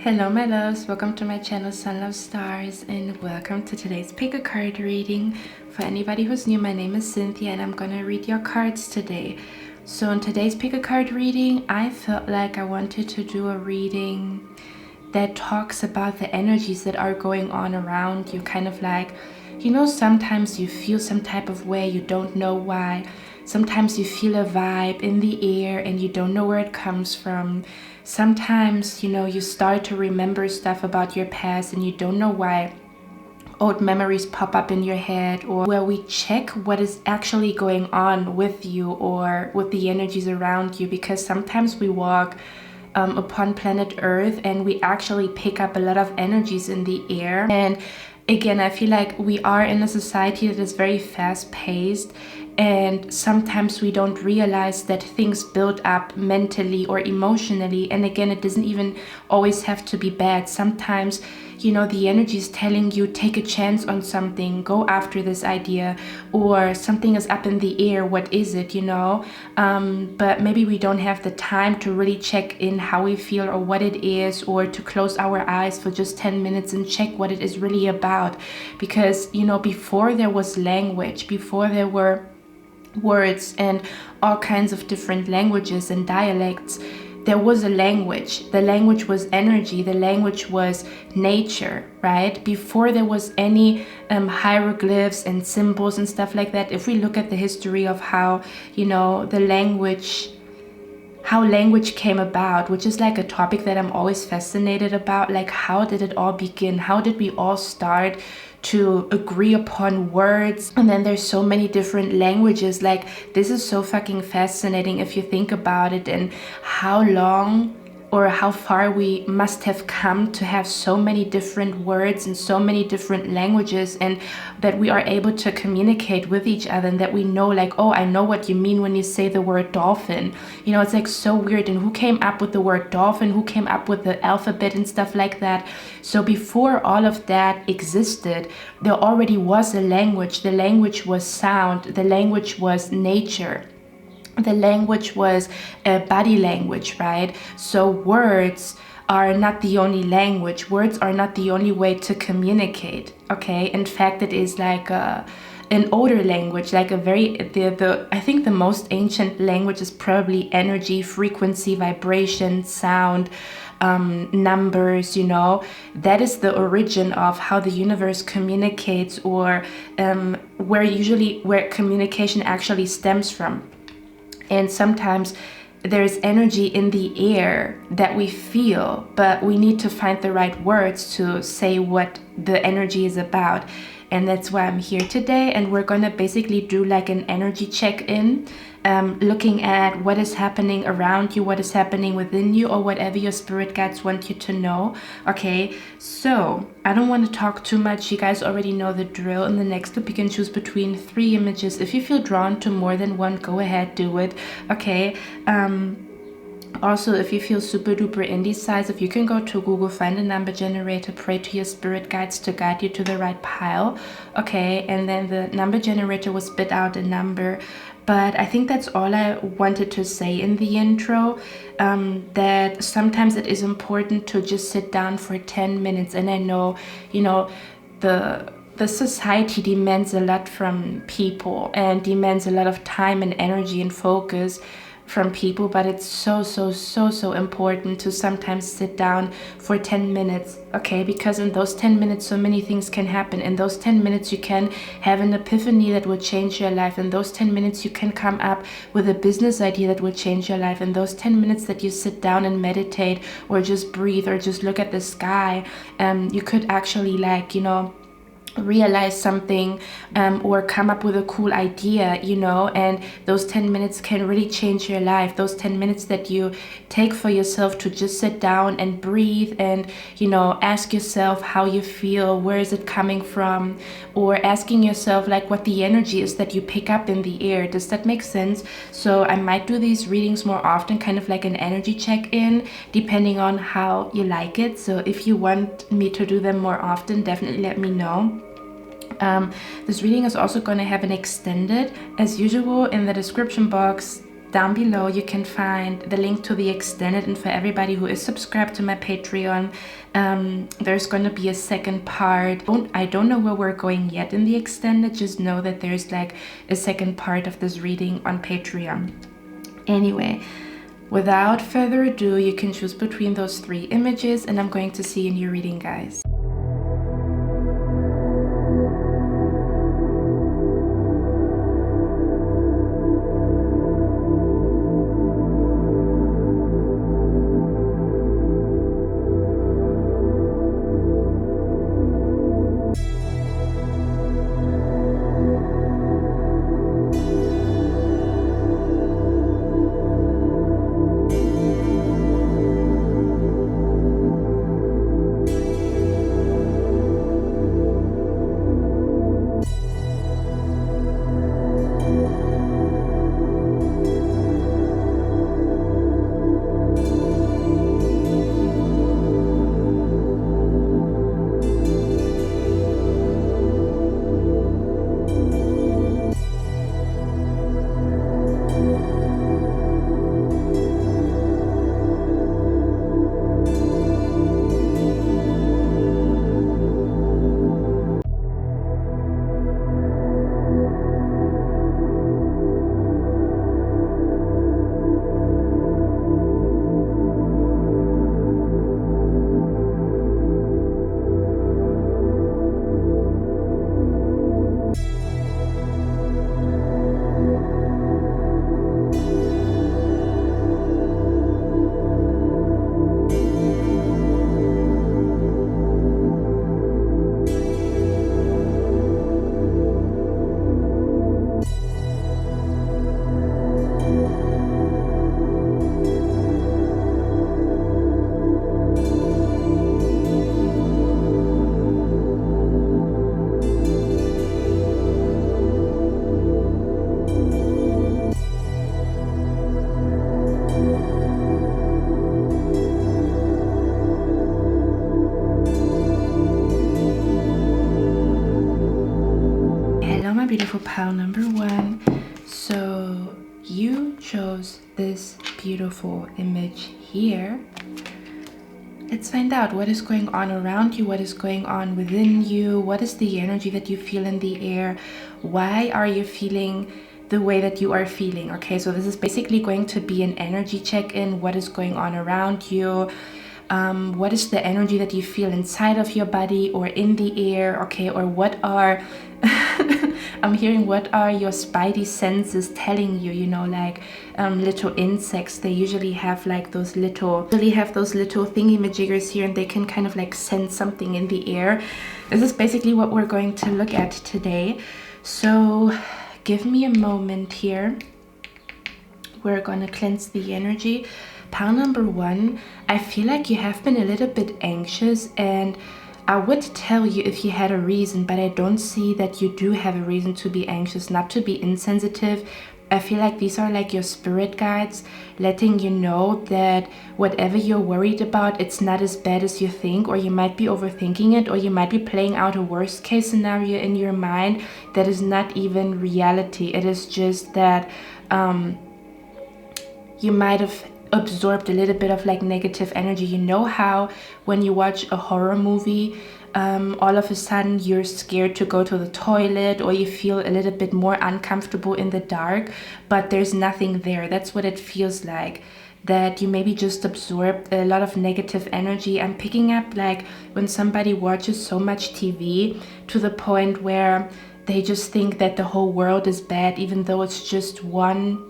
Hello my loves, welcome to my channel Sun Love Stars and welcome to today's pick a card reading. For anybody who's new, my name is Cynthia and I'm gonna read your cards today. So in today's pick a card reading, I felt like I wanted to do a reading that talks about the energies that are going on around you. Kind of like, you know, sometimes you feel some type of way, you don't know why. Sometimes you feel a vibe in the air and you don't know where it comes from. Sometimes, you know, you start to remember stuff about your past and you don't know why. Old memories pop up in your head, or where we check what is actually going on with you or with the energies around you, because sometimes we walk upon planet Earth and we actually pick up a lot of energies in the air. And again, I feel like we are in a society that is very fast-paced, and sometimes we don't realize that things build up mentally or emotionally. And again, it doesn't even always have to be bad. Sometimes, you know, the energy is telling you, take a chance on something, go after this idea, or something is up in the air, what is it, you know? But maybe we don't have the time to really check in how we feel or what it is, or to close our eyes for just 10 minutes and check what it is really about. Because, you know, before there was language, before there were words and all kinds of different languages and dialects, there was a language. The language was energy. The language was nature, right? Before there was any hieroglyphs and symbols and stuff like that. If we look at the history of how, you know, how language came about, which is like a topic that I'm always fascinated about. Like, how did it all begin? How did we all start to agree upon words? And then there's so many different languages. Like, this is so fucking fascinating if you think about it, and how long or how far we must have come to have so many different words and so many different languages, and that we are able to communicate with each other, and that we know, like, oh, I know what you mean when you say the word dolphin. You know, it's like so weird. And who came up with the word dolphin? Who came up with the alphabet and stuff like that? So before all of that existed, there already was a language. The language was sound. The language was nature. The language was a body language, right? So words are not the only language. Words are not the only way to communicate, okay? In fact, it is like an older language, like a very, I think the most ancient language is probably energy, frequency, vibration, sound, numbers, you know. That is the origin of how the universe communicates, or where communication actually stems from. And sometimes there's energy in the air that we feel, but we need to find the right words to say what the energy is about. And that's why I'm here today. And we're gonna basically do like an energy check-in, looking at what is happening around you, what is happening within you, or whatever your spirit guides want you to know. Okay, so I don't want to talk too much. You guys already know the drill. In the next step, you can choose between 3 images. If you feel drawn to more than one, go ahead, do it. Okay. Also, if you feel super duper indecisive, you can go to Google, find a number generator, pray to your spirit guides to guide you to the right pile. Okay, and then the number generator will spit out a number. But I think that's all I wanted to say in the intro, that sometimes it is important to just sit down for 10 minutes. And I know, you know, the society demands a lot from people and demands a lot of time and energy and focus from people, but it's so important to sometimes sit down for 10 minutes, okay? Because in those 10 minutes so many things can happen. In those 10 minutes you can have an epiphany that will change your life. In those 10 minutes you can come up with a business idea that will change your life. In those 10 minutes that you sit down and meditate, or just breathe, or just look at the sky, you could actually, like, you know, realize something, or come up with a cool idea, you know. And those 10 minutes can really change your life. Those 10 minutes that you take for yourself to just sit down and breathe and, you know, ask yourself how you feel, where is it coming from, or asking yourself like what the energy is that you pick up in the air. Does that make sense? So I might do these readings more often, kind of like an energy check-in, depending on how you like it. So if you want me to do them more often, definitely let me know. This reading is also going to have an extended. As usual, in the description box Down below you can find the link to the extended, and for everybody who is subscribed to my Patreon, there's going to be a second part. I don't know where we're going yet in the extended, just know that there's like a second part of this reading on Patreon. Anyway, without further ado, you can choose between those 3 images, and I'm going to see you in your reading, guys. Beautiful pile number 1. So you chose this beautiful image here. Let's find out what is going on around you, what is going on within you, what is the energy that you feel in the air, why are you feeling the way that you are feeling. Okay, so this is basically going to be an energy check-in. What is going on around you? What is the energy that you feel inside of your body or in the air? Okay, or what are I'm hearing what are your spidey senses telling you, you know, like little insects. They usually have like those little thingy-majiggers here, and they can kind of like sense something in the air. This is basically what we're going to look at today. So give me a moment here. We're gonna cleanse the energy. Pile number 1, I feel like you have been a little bit anxious, and I would tell you if you had a reason, but I don't see that you do have a reason to be anxious, not to be insensitive. I feel like these are like your spirit guides letting you know that whatever you're worried about, it's not as bad as you think, or you might be overthinking it, or you might be playing out a worst case scenario in your mind that is not even reality. It is just that you might have absorbed a little bit of like negative energy. You know how when you watch a horror movie, all of a sudden you're scared to go to the toilet, or you feel a little bit more uncomfortable in the dark, but there's nothing there. That's what it feels like, that you maybe just absorbed a lot of negative energy. I'm picking up like when somebody watches so much TV to the point where they just think that the whole world is bad, even though it's just one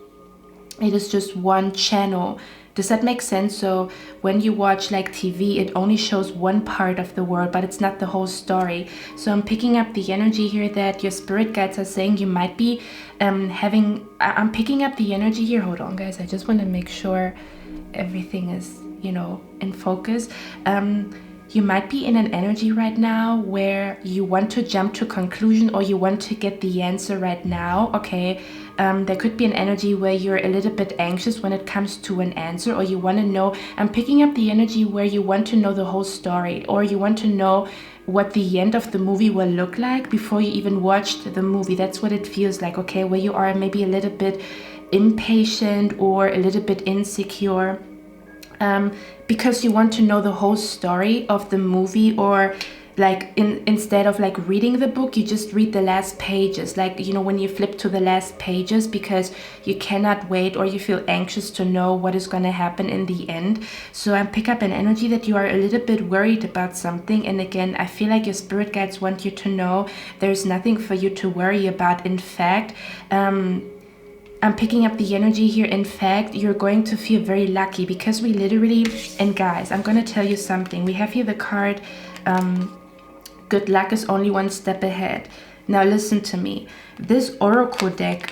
channel. Does that make sense? So when you watch like TV, it only shows one part of the world, but it's not the whole story. So I'm picking up the energy here that your spirit guides are saying you might be I'm picking up the energy here. Hold on, guys. I just want to make sure everything is, you know, in focus. You might be in an energy right now where you want to jump to conclusion, or you want to get the answer right now. Okay, there could be an energy where you're a little bit anxious when it comes to an answer, or you want to know. I'm picking up the energy where you want to know the whole story, or you want to know what the end of the movie will look like before you even watched the movie. That's what it feels like. Okay, where you are maybe a little bit impatient or a little bit insecure, because you want to know the whole story of the movie, or like instead of like reading the book, you just read the last pages, like, you know, when you flip to the last pages, because you cannot wait, or you feel anxious to know what is going to happen in the end. So I pick up an energy that you are a little bit worried about something, and again, I feel like your spirit guides want you to know there's nothing for you to worry about. In fact, I'm picking up the energy here. In fact, you're going to feel very lucky, because we literally, and guys, I'm going to tell you something. We have here the card, good luck is only one step ahead. Now listen to me. This oracle deck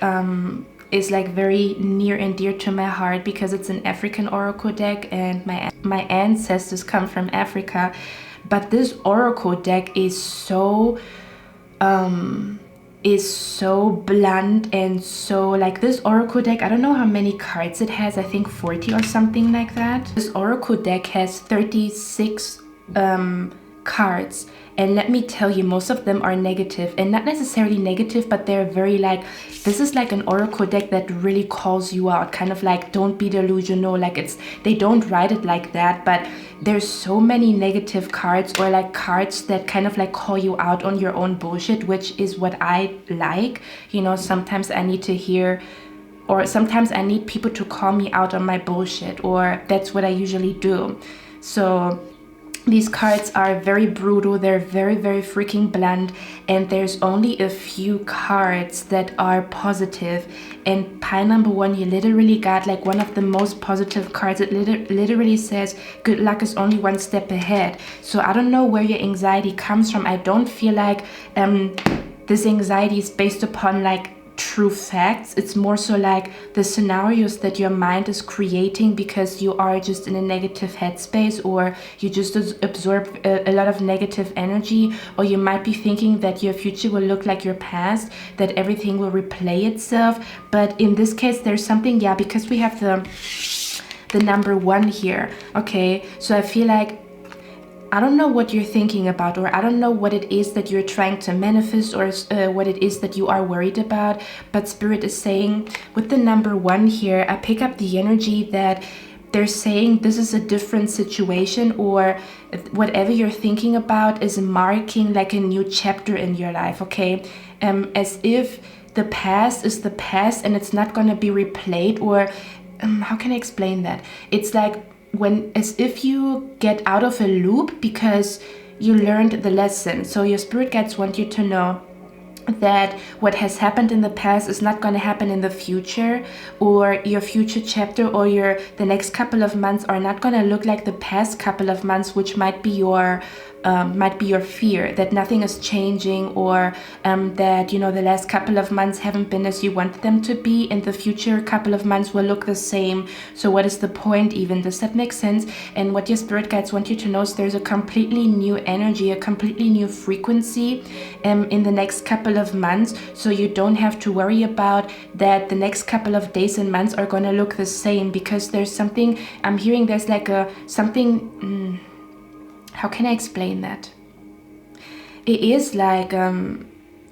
is like very near and dear to my heart, because it's an African oracle deck, and my ancestors come from Africa. But this oracle deck is so blunt, and so like, this oracle deck, I don't know how many cards it has, I think 40 or something like that. This oracle deck has 36 cards, and let me tell you, most of them are negative, and not necessarily negative, but they're very like, this is like an oracle deck that really calls you out, kind of like, don't be delusional. Like, it's, they don't write it like that, but there's so many negative cards, or like cards that kind of like call you out on your own bullshit, which is what I like. You know, sometimes I need to hear, or sometimes I need people to call me out on my bullshit, or that's what I usually do. So these cards are very brutal, they're very, very freaking blunt, and there's only a few cards that are positive. And pile number one, you literally got like one of the most positive cards. It literally says, good luck is only one step ahead. So I don't know where your anxiety comes from. I don't feel like this anxiety is based upon like true facts. It's more so like the scenarios that your mind is creating because you are just in a negative headspace, or you just absorb a lot of negative energy, or you might be thinking that your future will look like your past, that everything will replay itself. But in this case, there's something, yeah, because we have the number one here. Okay, so I feel like, I don't know what you're thinking about, or I don't know what it is that you're trying to manifest, or what it is that you are worried about. But Spirit is saying, with the number one here, I pick up the energy that they're saying this is a different situation, or whatever you're thinking about is marking like a new chapter in your life, okay? As if the past is the past and it's not going to be replayed, or how can I explain that? It's like, as if you get out of a loop because you learned the lesson. So your spirit guides want you to know that what has happened in the past is not going to happen in the future, or your future chapter, or the next couple of months are not going to look like the past couple of months, which might be your fear that nothing is changing, or that, you know, the last couple of months haven't been as you want them to be, and the future couple of months will look the same. So what is the point even? Does that make sense? And what your spirit guides want you to know is there's a completely new energy, a completely new frequency in the next couple of months. So you don't have to worry about that the next couple of days and months are going to look the same, because there's something I'm hearing, there's like how can I explain that? It is like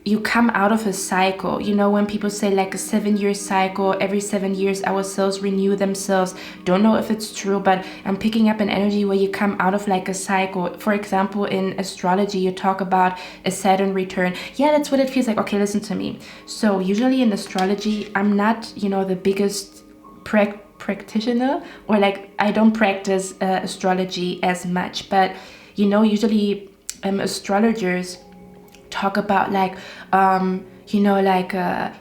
you come out of a cycle. You know, when people say like a 7-year cycle, every 7 years our cells renew themselves. Don't know if it's true, but I'm picking up an energy where you come out of like a cycle. For example, in astrology, you talk about a Saturn return. Yeah, that's what it feels like. Okay, listen to me. So usually in astrology, I'm not, you know, the biggest practitioner, or like I don't practice astrology as much, but you know, usually astrologers talk about like you know, like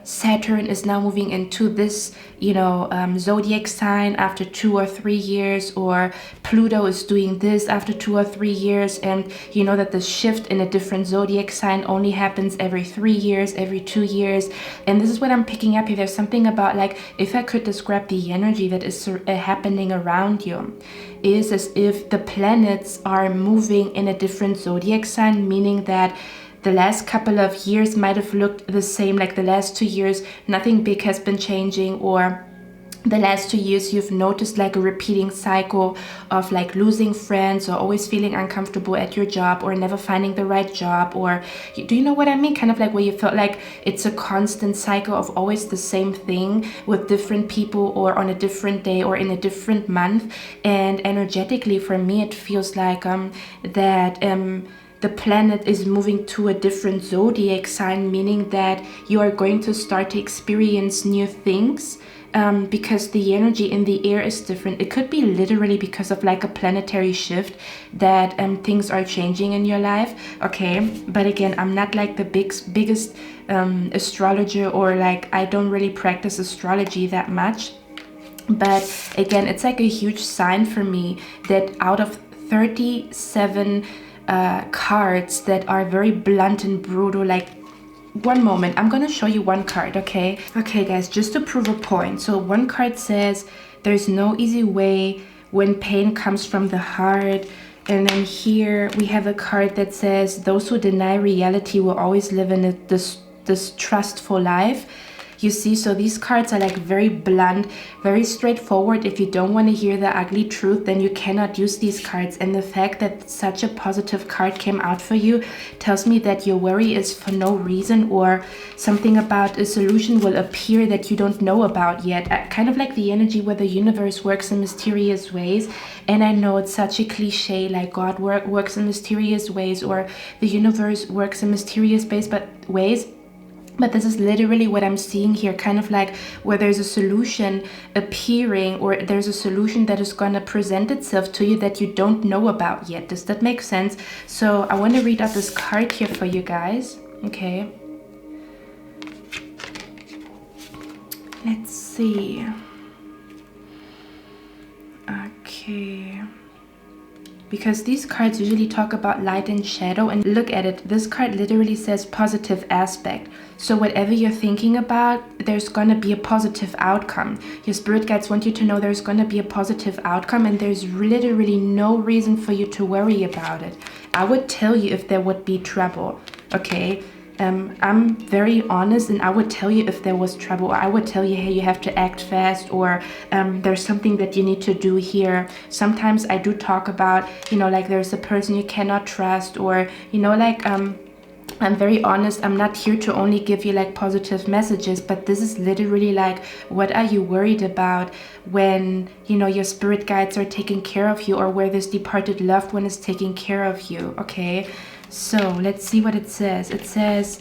Saturn is now moving into this, you know, zodiac sign after 2 or 3 years, or Pluto is doing this after 2 or 3 years, and you know that the shift in a different zodiac sign only happens every 3 years, every 2 years. And this is what I'm picking up here. There's something about like, if I could describe the energy that is happening around you, is as if the planets are moving in a different zodiac sign, meaning that the last couple of years might have looked the same, like the last 2 years, nothing big has been changing, or the last 2 years you've noticed like a repeating cycle of like losing friends or always feeling uncomfortable at your job or never finding the right job, or do you know what I mean? Kind of like where you felt like it's a constant cycle of always the same thing with different people or on a different day or in a different month. And energetically for me it feels like that the planet is moving to a different zodiac sign, meaning that you are going to start to experience new things. Because the energy in the air is different. It could be literally because of like a planetary shift that things are changing in your life. Okay, but again, I'm not like the biggest astrologer, or like I don't really practice astrology that much. But again, it's like a huge sign for me that out of 37 cards that are very blunt and brutal, like, one moment, I'm gonna show you one card, okay? Okay guys, just to prove a point. So one card says there's no easy way when pain comes from the heart. And then here we have a card that says those who deny reality will always live in a distrustful life. You see, so these cards are like very blunt, very straightforward. If you don't want to hear the ugly truth, then you cannot use these cards. And the fact that such a positive card came out for you tells me that your worry is for no reason, or something about a solution will appear that you don't know about yet. Kind of like the energy where the universe works in mysterious ways. And I know it's such a cliche, like God works in mysterious ways, or the universe works in mysterious ways. But this is literally what I'm seeing here, kind of like where there's a solution appearing, or there's a solution that is going to present itself to you that you don't know about yet. Does that make sense? So I want to read out this card here for you guys. Okay. Let's see. Okay. Because these cards usually talk about light and shadow, and look at it, this card literally says positive aspect. So whatever you're thinking about, there's gonna be a positive outcome. Your spirit guides want you to know there's gonna be a positive outcome, and there's literally no reason for you to worry about it. I would tell you if there would be trouble, okay? I'm very honest, and I would tell you if there was trouble. I would tell you, hey, you have to act fast, or there's something that you need to do here. Sometimes I do talk about, you know, like there's a person you cannot trust, or, you know, like I'm very honest. I'm not here to only give you like positive messages, but this is literally like, what are you worried about when, you know, your spirit guides are taking care of you, or where this departed loved one is taking care of you, okay? So let's see what it says. It says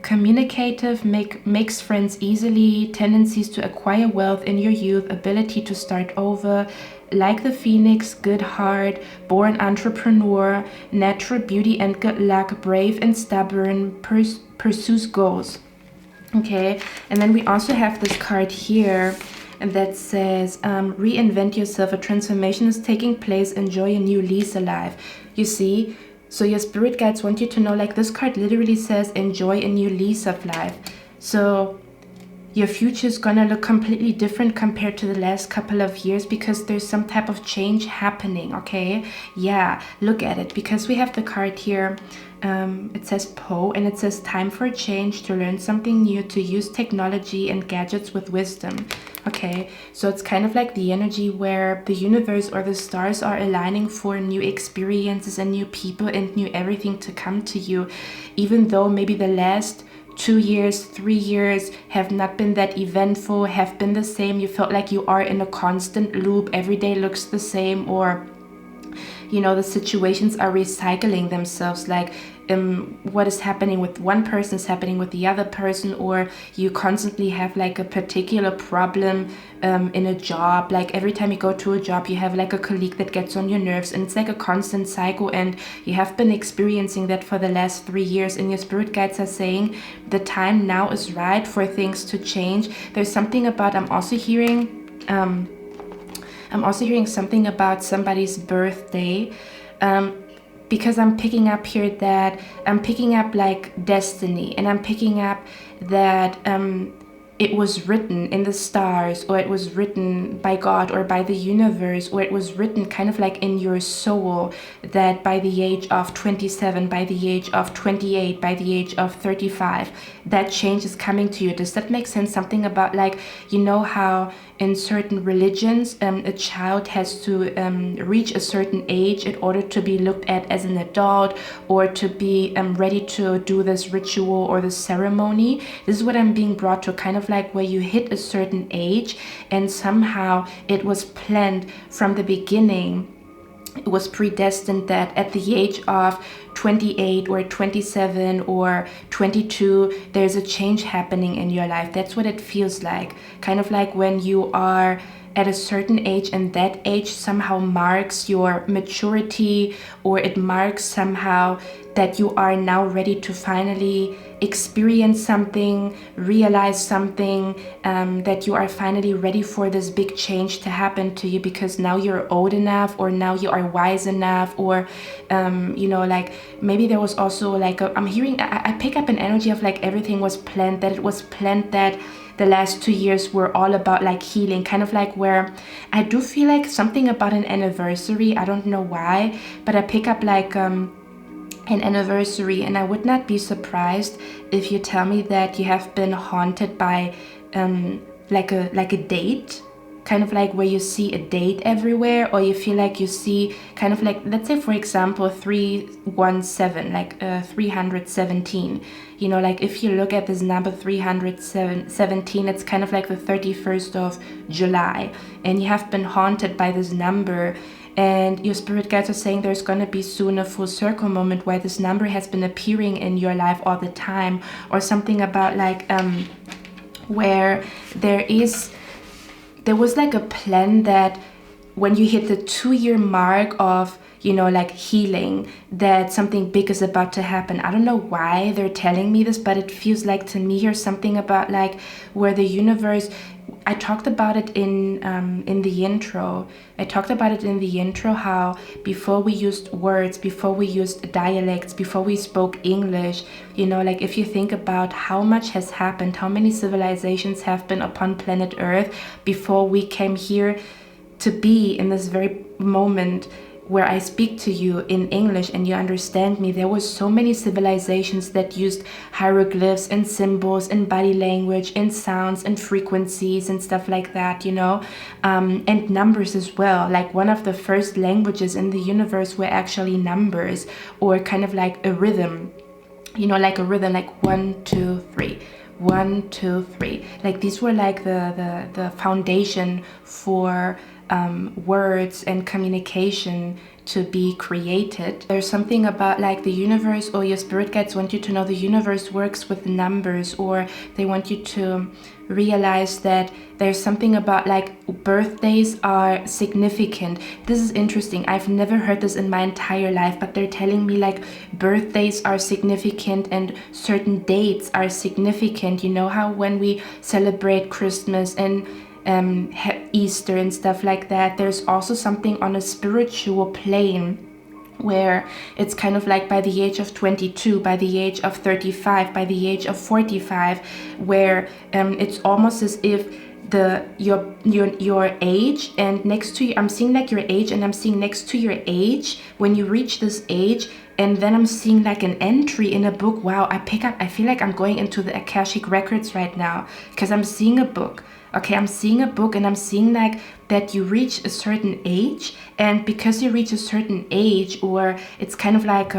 communicative, makes friends easily, tendencies to acquire wealth in your youth, ability to start over, like the phoenix, good heart, born entrepreneur, natural beauty and good luck, brave and stubborn, pursues goals. Okay, and then we also have this card here, and that says reinvent yourself, a transformation is taking place, enjoy a new lease alive. You see, so your spirit guides want you to know, like, this card literally says enjoy a new lease of life. So your future is gonna look completely different compared to the last couple of years, because there's some type of change happening, okay? Yeah, look at it, because we have the card here. It says Poe, and it says time for a change, to learn something new, to use technology and gadgets with wisdom. Okay, so it's kind of like the energy where the universe or the stars are aligning for new experiences and new people and new everything to come to you, even though maybe the last 2 years, 3 years have not been that eventful, have been the same. You felt like you are in a constant loop. Every day looks the same, or, you know, the situations are recycling themselves, like what is happening with one person is happening with the other person, or you constantly have like a particular problem in a job. Like every time you go to a job, you have like a colleague that gets on your nerves, and it's like a constant cycle, and you have been experiencing that for the last 3 years, and your spirit guides are saying the time now is right for things to change. There's something about, I'm also hearing something about somebody's birthday, because I'm picking up here that I'm picking up like destiny, and I'm picking up that it was written in the stars, or it was written by God or by the universe, or it was written kind of like in your soul that by the age of 27, by the age of 28, by the age of 35, that change is coming to you. Does that make sense? Something about like, you know how in certain religions, a child has to reach a certain age in order to be looked at as an adult, or to be ready to do this ritual or this ceremony. This is what I'm being brought to, kind of like where you hit a certain age and somehow it was planned from the beginning. It was predestined that at the age of 28 or 27 or 22, there's a change happening in your life. That's what it feels like. Kind of like when you are at a certain age, and that age somehow marks your maturity, or it marks somehow that you are now ready to finally experience something, realize something, that you are finally ready for this big change to happen to you, because now you're old enough, or now you are wise enough, or you know, like maybe there was also like I pick up an energy of like everything was planned, that it was planned that the last 2 years were all about like healing, kind of like where I do feel like something about an anniversary. I don't know why, but I pick up like an anniversary, and I would not be surprised if you tell me that you have been haunted by like a date, kind of like where you see a date everywhere, or you feel like you see kind of like, let's say for example 317, like 317, you know, like if you look at this number 317, it's kind of like the 31st of July, and you have been haunted by this number, and your spirit guides are saying there's going to be soon a full circle moment where this number has been appearing in your life all the time, or something about like where there was like a plan that when you hit the 2-year mark of, you know, like healing, that something big is about to happen. I don't know why they're telling me this, but it feels like to me here's something about like where the universe, I talked about it in the intro. I talked about it in the intro, how before we used words, before we used dialects, before we spoke English, you know, like if you think about how much has happened, how many civilizations have been upon planet Earth before we came here to be in this very moment where I speak to you in English and you understand me. There was so many civilizations that used hieroglyphs and symbols and body language and sounds and frequencies and stuff like that, you know, and numbers as well. Like one of the first languages in the universe were actually numbers, or kind of like a rhythm, you know, like a rhythm, like 1, 2, 3. 1, 2, 3. Like these were like the foundation for words and communication to be created. There's something about like the universe, or your spirit guides want you to know the universe works with numbers, or they want you to realize that there's something about like birthdays are significant. This is interesting. I've never heard this in my entire life, but they're telling me like birthdays are significant and certain dates are significant. You know how when we celebrate Christmas and Easter and stuff like that, there's also something on a spiritual plane where it's kind of like by the age of 22, by the age of 35, by the age of 45, where it's almost as if your age, and next to you, I'm seeing like your age, and I'm seeing next to your age, when you reach this age, and then I'm seeing like an entry in a book. Wow, I feel like I'm going into the Akashic records right now, because I'm seeing a book. Okay, I'm seeing a book, and I'm seeing like that you reach a certain age, and because you reach a certain age, or it's kind of like,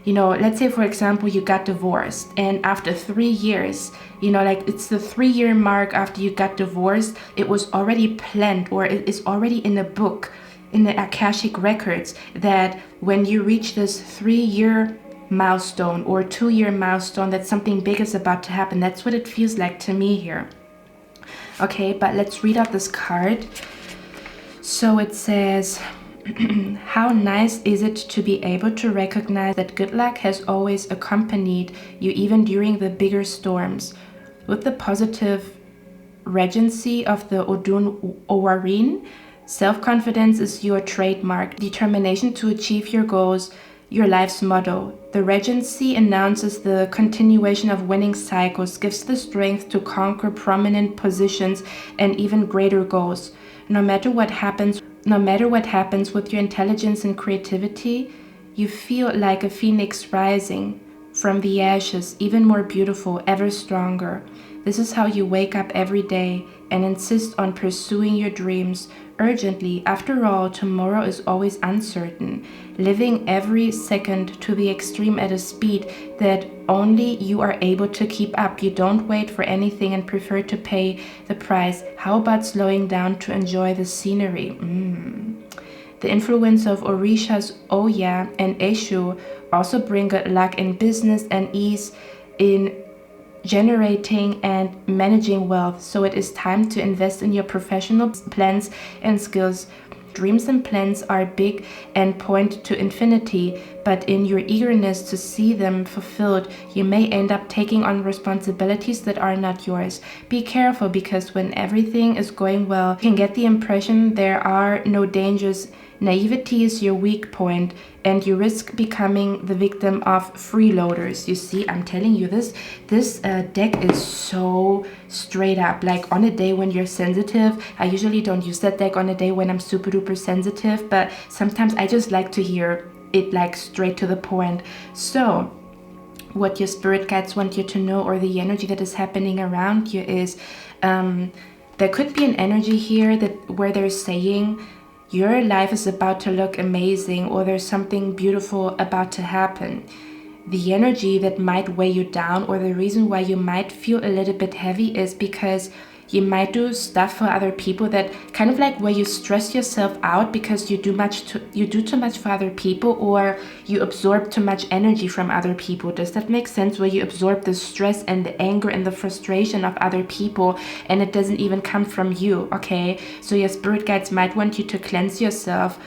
you know, let's say for example, you got divorced, and after 3 years, you know, like it's the 3-year mark after you got divorced, it was already planned, or it is already in a book, in the Akashic records, that when you reach this 3-year milestone or 2-year milestone, that something big is about to happen. That's what it feels like to me here. Okay, but let's read out this card. So it says, how nice is it to be able to recognize that good luck has always accompanied you, even during the bigger storms. With the positive regency of the Odun Owarin, self-confidence is your trademark. Determination to achieve your goals your life's motto. The regency announces the continuation of winning cycles, gives the strength to conquer prominent positions and even greater goals. No matter what happens with your intelligence and creativity, you feel like a phoenix rising from the ashes, even more beautiful, ever stronger. This is how you wake up every day and insist on pursuing your dreams urgently. After all, tomorrow is always uncertain, living every second to the extreme at a speed that only you are able to keep up. You don't wait for anything and prefer to pay the price. How about slowing down to enjoy the scenery? The influence of orishas Oya and Eshu also bring good luck in business and ease in generating and managing wealth. So it is time to invest in your professional plans and skills. Dreams and plans are big and point to infinity, but in your eagerness to see them fulfilled, you may end up taking on responsibilities that are not yours. Be careful, because when everything is going well, you can get the impression there are no dangers. Naivety is your weak point, and you risk becoming the victim of freeloaders. You see, I'm telling you, this deck is so straight up. Like on a day when you're sensitive, I usually don't use that deck on a day when I'm super duper sensitive, but sometimes I just like to hear it like straight to the point. So what your spirit guides want you to know, or the energy that is happening around you, is there could be an energy here where they're saying your life is about to look amazing, or there's something beautiful about to happen. The energy that might weigh you down, or the reason why you might feel a little bit heavy, is because you might do stuff for other people that kind of like where you stress yourself out because you do too much for other people, or you absorb too much energy from other people. Does that make sense? Where you absorb the stress and the anger and the frustration of other people, and it doesn't even come from you. Okay, so your spirit guides might want you to cleanse yourself,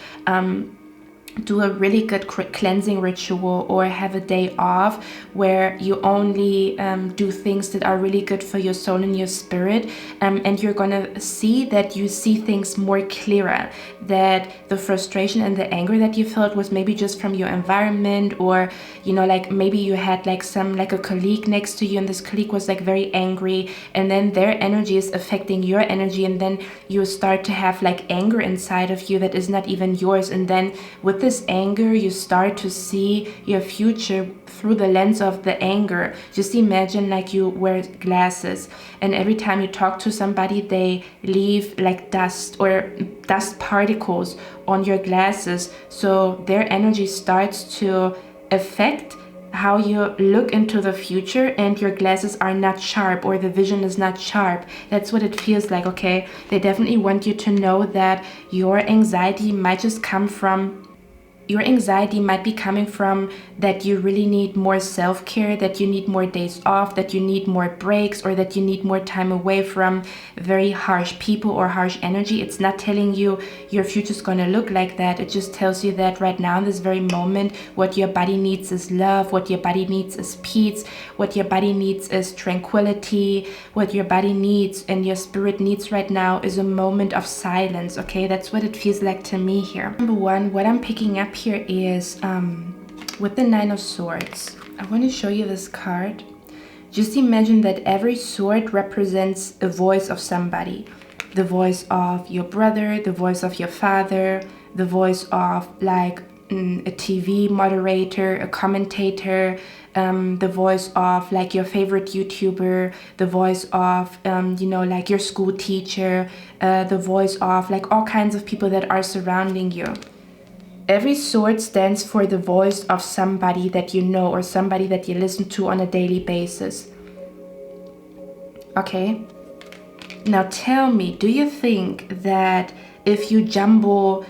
do a really good cleansing ritual, or have a day off where you only do things that are really good for your soul and your spirit, and you're gonna see that you see things more clearer, that the frustration and the anger that you felt was maybe just from your environment, or you know, like maybe you had like a colleague next to you, and this colleague was like very angry, and then their energy is affecting your energy, and then you start to have like anger inside of you that is not even yours, and then with this anger you start to see your future through the lens of the anger. Just imagine like you wear glasses, and every time you talk to somebody, they leave like dust or dust particles on your glasses, so their energy starts to affect how you look into the future, and your glasses are not sharp, or the vision is not sharp. That's what it feels like. Okay, they definitely want you to know that your anxiety might be coming from that you really need more self-care, that you need more days off, that you need more breaks, or that you need more time away from very harsh people or harsh energy. It's not telling you your future's gonna look like that. It just tells you that right now, in this very moment, what your body needs is love, what your body needs is peace, what your body needs is tranquility, what your body needs and your spirit needs right now is a moment of silence. Okay, that's what it feels like to me here. Number one, what I'm picking up here is with the Nine of Swords. I want to show you this card. Just imagine that every sword represents a voice of somebody. The voice of your brother, the voice of your father, the voice of like a TV moderator, a commentator, the voice of like your favorite YouTuber, the voice of you know, like your school teacher, the voice of like all kinds of people that are surrounding you. Every sword stands for the voice of somebody that you know, or somebody that you listen to on a daily basis. Okay? Now tell me, do you think that if you jumble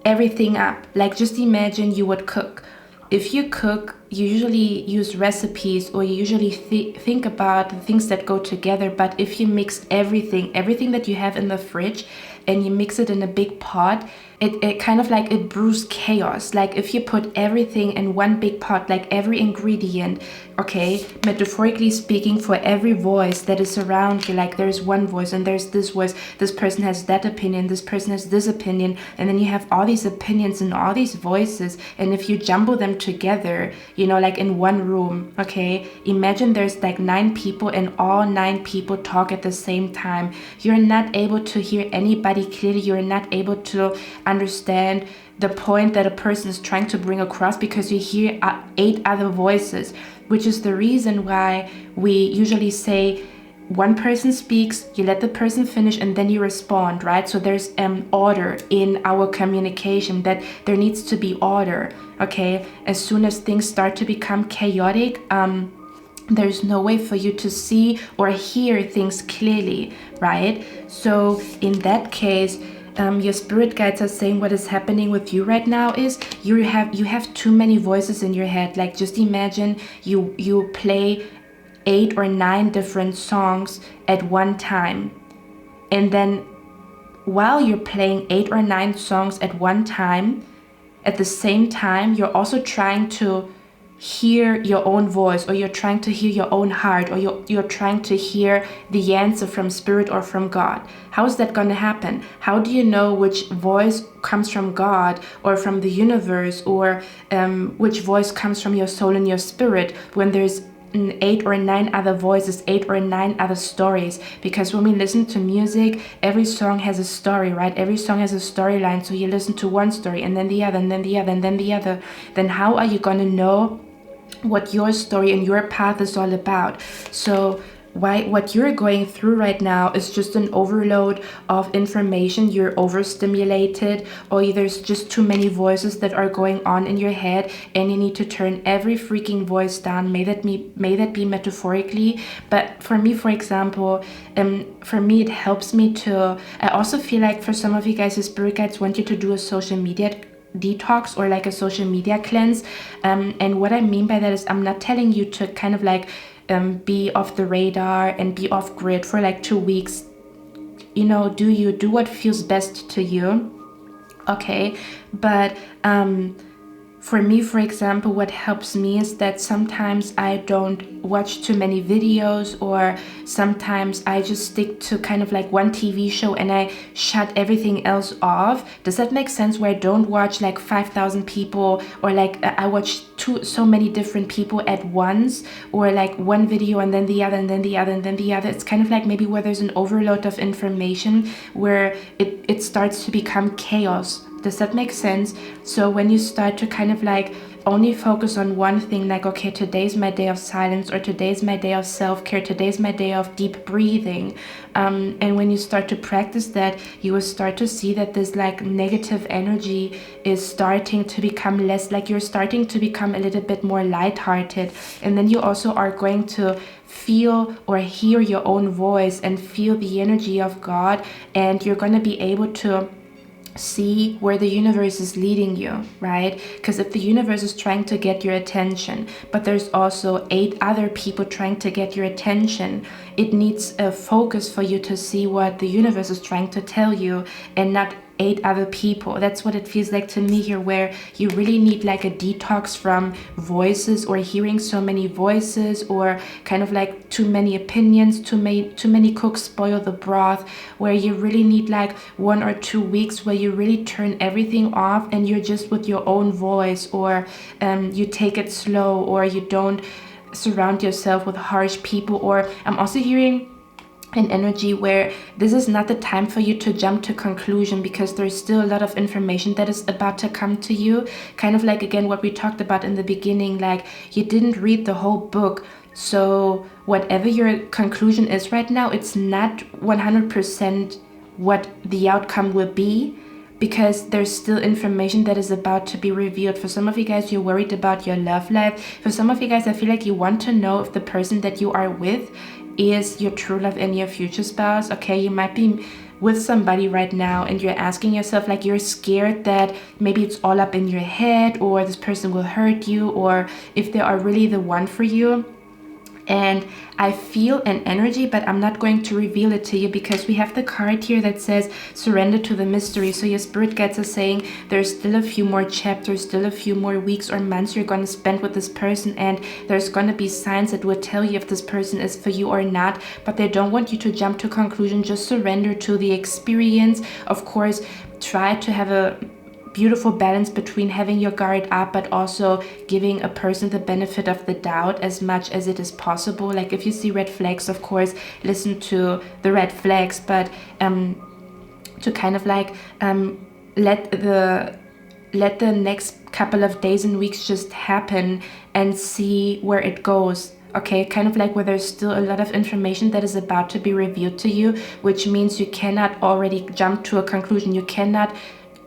everything up, like just imagine you would cook. If you cook, you usually use recipes, or you usually think about the things that go together. But if you mix everything that you have in the fridge, and you mix it in a big pot, it kind of like it brews chaos. Like if you put everything in one big pot, like every ingredient, okay, metaphorically speaking, for every voice that is around you, like there's one voice and there's this voice, this person has that opinion, this person has this opinion, and then you have all these opinions and all these voices, and if you jumble them together, you know, like in one room, okay, imagine there's like 9 people and all 9 people talk at the same time. You're not able to hear anybody clearly. You're not able to understand the point that a person is trying to bring across because you hear 8 other voices, which is the reason why we usually say one person speaks, you let the person finish, and then you respond, right? So there's order in our communication, that there needs to be order, okay? As soon as things start to become chaotic, there's no way for you to see or hear things clearly, right? So in that case, your spirit guides are saying what is happening with you right now is you have too many voices in your head. Like just imagine you play 8 or 9 different songs at one time, and then while you're playing 8 or 9 songs at one time, at the same time you're also trying to hear your own voice, or you're trying to hear your own heart, or you're trying to hear the answer from spirit or from God. How is that going to happen? How do you know which voice comes from God or from the universe, or which voice comes from your soul and your spirit when there's 8 or 9 other voices, 8 or 9 other stories? Because when we listen to music, every song has a story, right? Every song has a storyline. So you listen to one story and then the other and then the other and then the other. Then how are you going to know what your story and your path is all about? So what you're going through right now is just an overload of information. You're overstimulated, or there's just too many voices that are going on in your head, and you need to turn every freaking voice down. May that be metaphorically, but for me, for example, for me it helps me to, I also feel like for some of you guys, the spirit guides want you to do a social media detox or like a social media cleanse, and what I mean by that is I'm not telling you to kind of like be off the radar and be off grid for like 2 weeks. You know, do what feels best to you, okay? But for me, for example, what helps me is that sometimes I don't watch too many videos, or sometimes I just stick to kind of like one TV show and I shut everything else off. Does that make sense? Where I don't watch like 5,000 people, or like I watch so many different people at once, or like one video and then the other and then the other and then the other. It's kind of like maybe where there's an overload of information where it starts to become chaos. Does that make sense? So when you start to kind of like only focus on one thing, like, okay, today's my day of silence, or today's my day of self-care, today's my day of deep breathing, and when you start to practice that, you will start to see that this like negative energy is starting to become less, like you're starting to become a little bit more lighthearted, and then you also are going to feel or hear your own voice and feel the energy of God, and you're going to be able to see where the universe is leading you, right? Because if the universe is trying to get your attention, but there's also 8 other people trying to get your attention, it needs a focus for you to see what the universe is trying to tell you, and not 8 other people. That's what it feels like to me here, where you really need like a detox from voices, or hearing so many voices, or kind of like too many opinions, too many cooks spoil the broth, where you really need like 1 or 2 weeks where you really turn everything off and you're just with your own voice, or you take it slow, or you don't surround yourself with harsh people. Or I'm also hearing an energy where this is not the time for you to jump to conclusion, because there's still a lot of information that is about to come to you. Kind of like, again, what we talked about in the beginning, like you didn't read the whole book. So whatever your conclusion is right now, it's not 100% what the outcome will be, because there's still information that is about to be revealed. For some of you guys, you're worried about your love life. For some of you guys, I feel like you want to know if the person that you are with is your true love and your future spouse. Okay, you might be with somebody right now and you're asking yourself, like, you're scared that maybe it's all up in your head, or this person will hurt you, or if they are really the one for you. And I feel an energy, but I'm not going to reveal it to you because we have the card here that says surrender to the mystery. So your spirit guides are saying there's still a few more chapters, still a few more weeks or months you're going to spend with this person, and there's going to be signs that will tell you if this person is for you or not, but they don't want you to jump to conclusion. Just surrender to the experience. Of course, try to have a beautiful balance between having your guard up but also giving a person the benefit of the doubt as much as it is possible. Like if you see red flags, of course listen to the red flags, but to kind of like let the next couple of days and weeks just happen and see where it goes. Okay, kind of like where there's still a lot of information that is about to be revealed to you, which means you cannot already jump to a conclusion. You cannot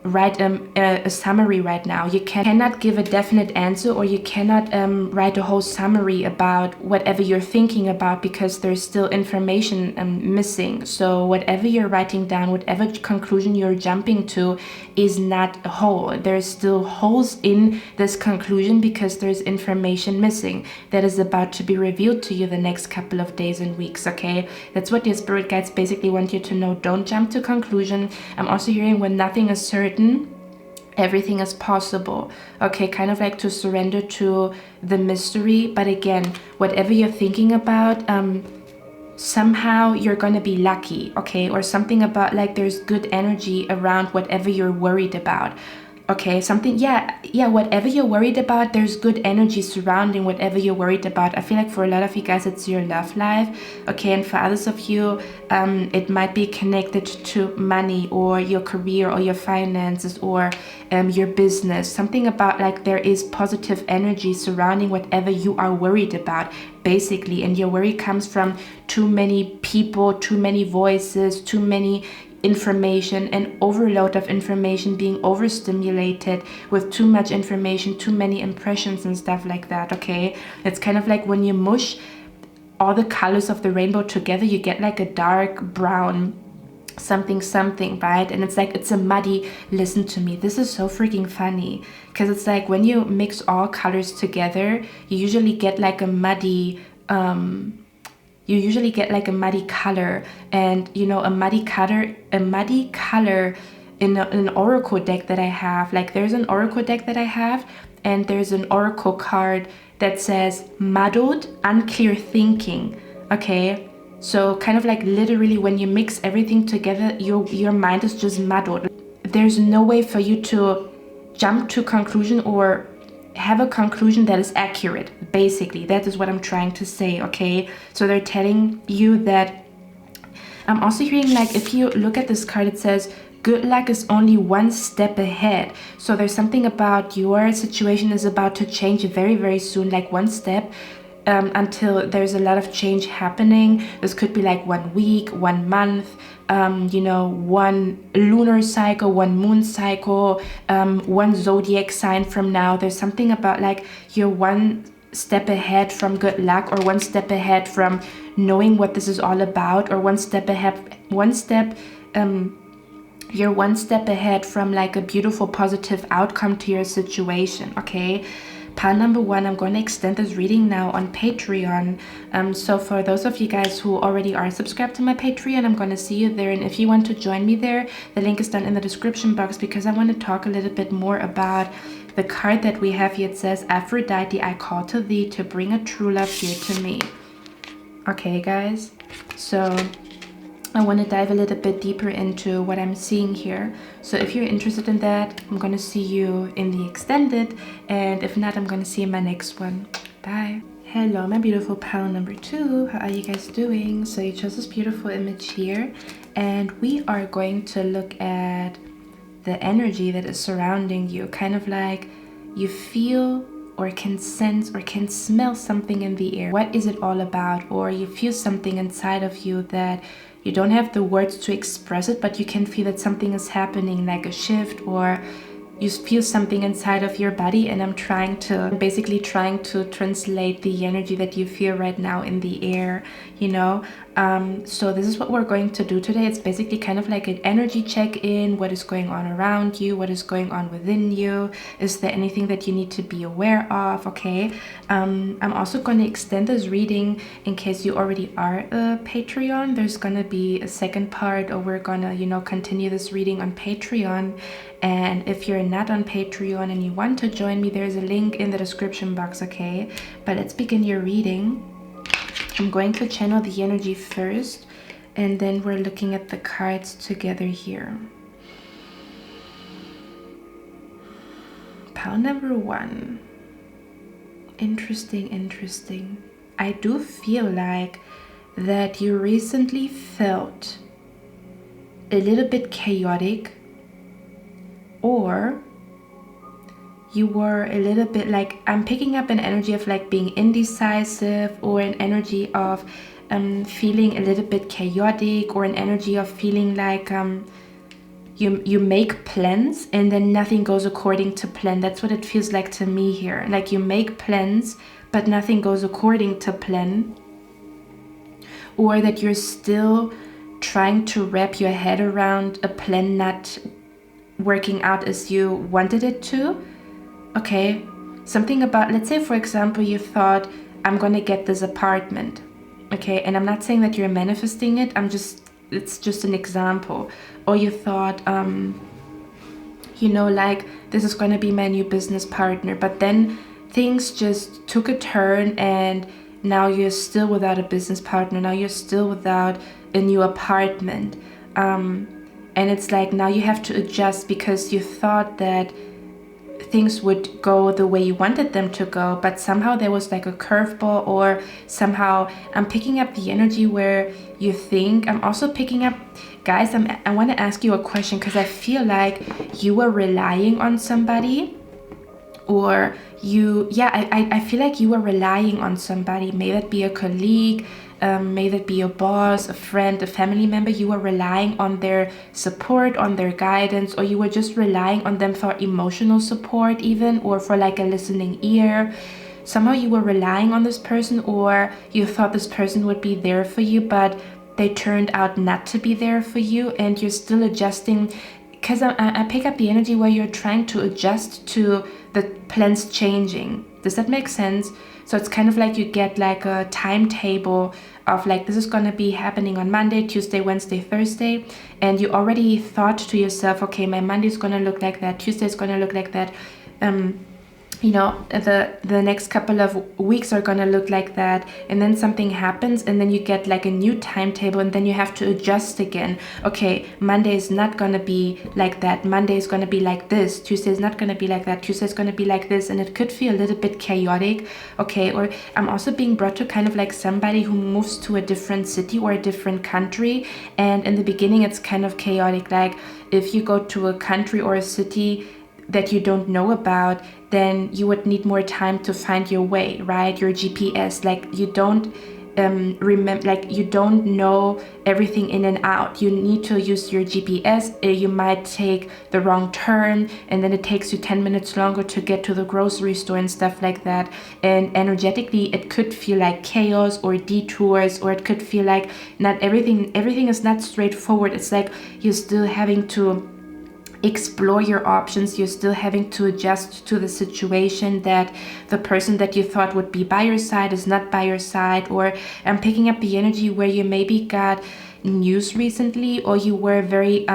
write a summary right now. You cannot give a definite answer, or you cannot write a whole summary about whatever you're thinking about, because there's still information missing. So whatever you're writing down, whatever conclusion you're jumping to is not whole. There's still holes in this conclusion because there's information missing that is about to be revealed to you the next couple of days and weeks. Okay, that's what your spirit guides basically want you to know. Don't jump to conclusion. I'm also hearing when nothing is certain, everything is possible. Okay, kind of like to surrender to the mystery. But again, whatever you're thinking about, somehow you're gonna be lucky, okay? Or something about like there's good energy around whatever you're worried about. Okay, something, yeah, whatever you're worried about, there's good energy surrounding whatever you're worried about. I feel like for a lot of you guys, it's your love life, okay? And for others of you, it might be connected to money or your career or your finances or your business. Something about like there is positive energy surrounding whatever you are worried about, basically. And your worry comes from too many people, too many voices, too many information, and overload of information, being overstimulated with too much information, too many impressions and stuff like that. Okay, it's kind of like when you mush all the colors of the rainbow together, you get like a dark brown something, right? And it's like, it's a muddy, listen to me, this is so freaking funny, because it's like when you mix all colors together, you usually get like a muddy color. And you know, a muddy color in an oracle deck that I have, like there's an oracle deck that I have, and there's an oracle card that says muddled, unclear thinking. Okay, so kind of like literally when you mix everything together, your mind is just muddled. There's no way for you to jump to conclusion or have a conclusion that is accurate. Basically, that is what I'm trying to say. Okay, so they're telling you that. I'm also hearing like, if you look at this card, it says good luck is only one step ahead. So there's something about your situation is about to change very, very soon, like one step, until there's a lot of change happening. This could be like 1 week, 1 month, you know, 1 lunar cycle, 1 moon cycle, 1 zodiac sign from now. There's something about like you're 1 step ahead from good luck, or 1 step ahead from knowing what this is all about, or 1 step ahead, you're 1 step ahead from like a beautiful positive outcome to your situation. Okay, pile number 1, I'm going to extend this reading now on Patreon. So for those of you guys who already are subscribed to my Patreon, I'm going to see you there. And if you want to join me there, the link is down in the description box, because I want to talk a little bit more about the card that we have here. It says, Aphrodite, I call to thee to bring a true love here to me. Okay, guys, so I want to dive a little bit deeper into what I'm seeing here. So if you're interested in that, I'm going to see you in the extended, and if not, I'm going to see you in my next one. Bye. Hello, my beautiful pile number 2. How are you guys doing? So you chose this beautiful image here, and we are going to look at the energy that is surrounding you. Kind of like you feel or can sense or can smell something in the air. What is it all about? Or you feel something inside of you that you don't have the words to express it, but you can feel that something is happening, like a shift, or you feel something inside of your body. And I'm basically trying to translate the energy that you feel right now in the air, you know. So this is what we're going to do today. It's basically kind of like an energy check-in. What is going on around you? What is going on within you? Is there anything that you need to be aware of? Okay. I'm also going to extend this reading in case you already are a Patreon. There's going to be a second part, or we're going to, continue this reading on Patreon. And if you're not on Patreon and you want to join me, there's a link in the description box, okay? But let's begin your reading. I'm going to channel the energy first, and then we're looking at the cards together here. Pile number 1. Interesting. I do feel like that you recently felt a little bit chaotic, or you were a little bit like, I'm picking up an energy of like being indecisive, or an energy of feeling a little bit chaotic, or an energy of feeling like you make plans and then nothing goes according to plan. That's what it feels like to me here. Like you make plans but nothing goes according to plan, or that you're still trying to wrap your head around a plan not working out as you wanted it to. Okay, something about, let's say for example, you thought, I'm gonna get this apartment. Okay, and I'm not saying that you're manifesting it, it's just an example. Or you thought, like this is gonna be my new business partner, but then things just took a turn and now you're still without a business partner, now you're still without a new apartment. And it's like now you have to adjust because you thought that things would go the way you wanted them to go, but somehow there was like a curveball, or somehow I'm picking up the energy where you think, I'm also picking up, guys, I want to ask you a question, because I feel like you were relying on somebody, or I feel like you were relying on somebody. May that be a colleague, may that be a boss, a friend, a family member. You were relying on their support, on their guidance, or you were just relying on them for emotional support even, or for like a listening ear. Somehow you were relying on this person, or you thought this person would be there for you, but they turned out not to be there for you, and you're still adjusting. Because I pick up the energy where you're trying to adjust to the plans changing. Does that make sense? So it's kind of like you get like a timetable of like, this is going to be happening on Monday, Tuesday, Wednesday, Thursday. And you already thought to yourself, okay, my Monday is going to look like that. Tuesday is going to look like that. The next couple of weeks are gonna look like that, and then something happens, and then you get like a new timetable, and then you have to adjust again. Okay, Monday is not gonna be like that. Monday is gonna be like this. Tuesday is not gonna be like that. Tuesday is gonna be like this, and it could feel a little bit chaotic. Okay, or I'm also being brought to kind of like somebody who moves to a different city or a different country, and in the beginning it's kind of chaotic. Like if you go to a country or a city that you don't know about, then you would need more time to find your way, right? Your GPS, like you don't remember, like you don't know everything in and out. You need to use your GPS. You might take the wrong turn, and then it takes you 10 minutes longer to get to the grocery store and stuff like that. And energetically, it could feel like chaos or detours, or it could feel like not everything is not straightforward. It's like you're still having to explore your options. You're still having to adjust to the situation, that the person that you thought would be by your side is not by your side. Or I'm picking up the energy where you maybe got news recently, or you were very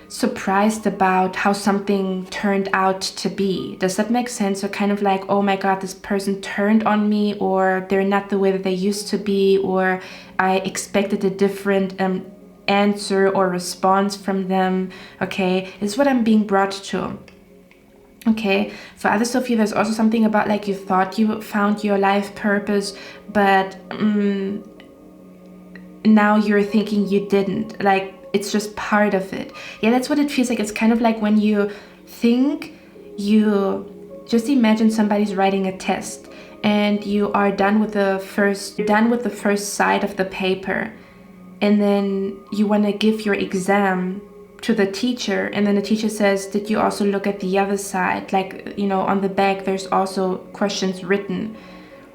surprised about how something turned out to be. Does that make sense? So kind of like, oh my god, this person turned on me, or they're not the way that they used to be, or I expected a different answer or response from them. Okay, this is what I'm being brought to. Okay, for others of you, there's also something about like you thought you found your life purpose, but now you're thinking you didn't. Like it's just part of it. Yeah, that's what it feels like. It's kind of like when you think, you just imagine somebody's writing a test and you are done with the first side of the paper, and then you want to give your exam to the teacher, and then the teacher says, did you also look at the other side? Like, you know, on the back there's also questions written.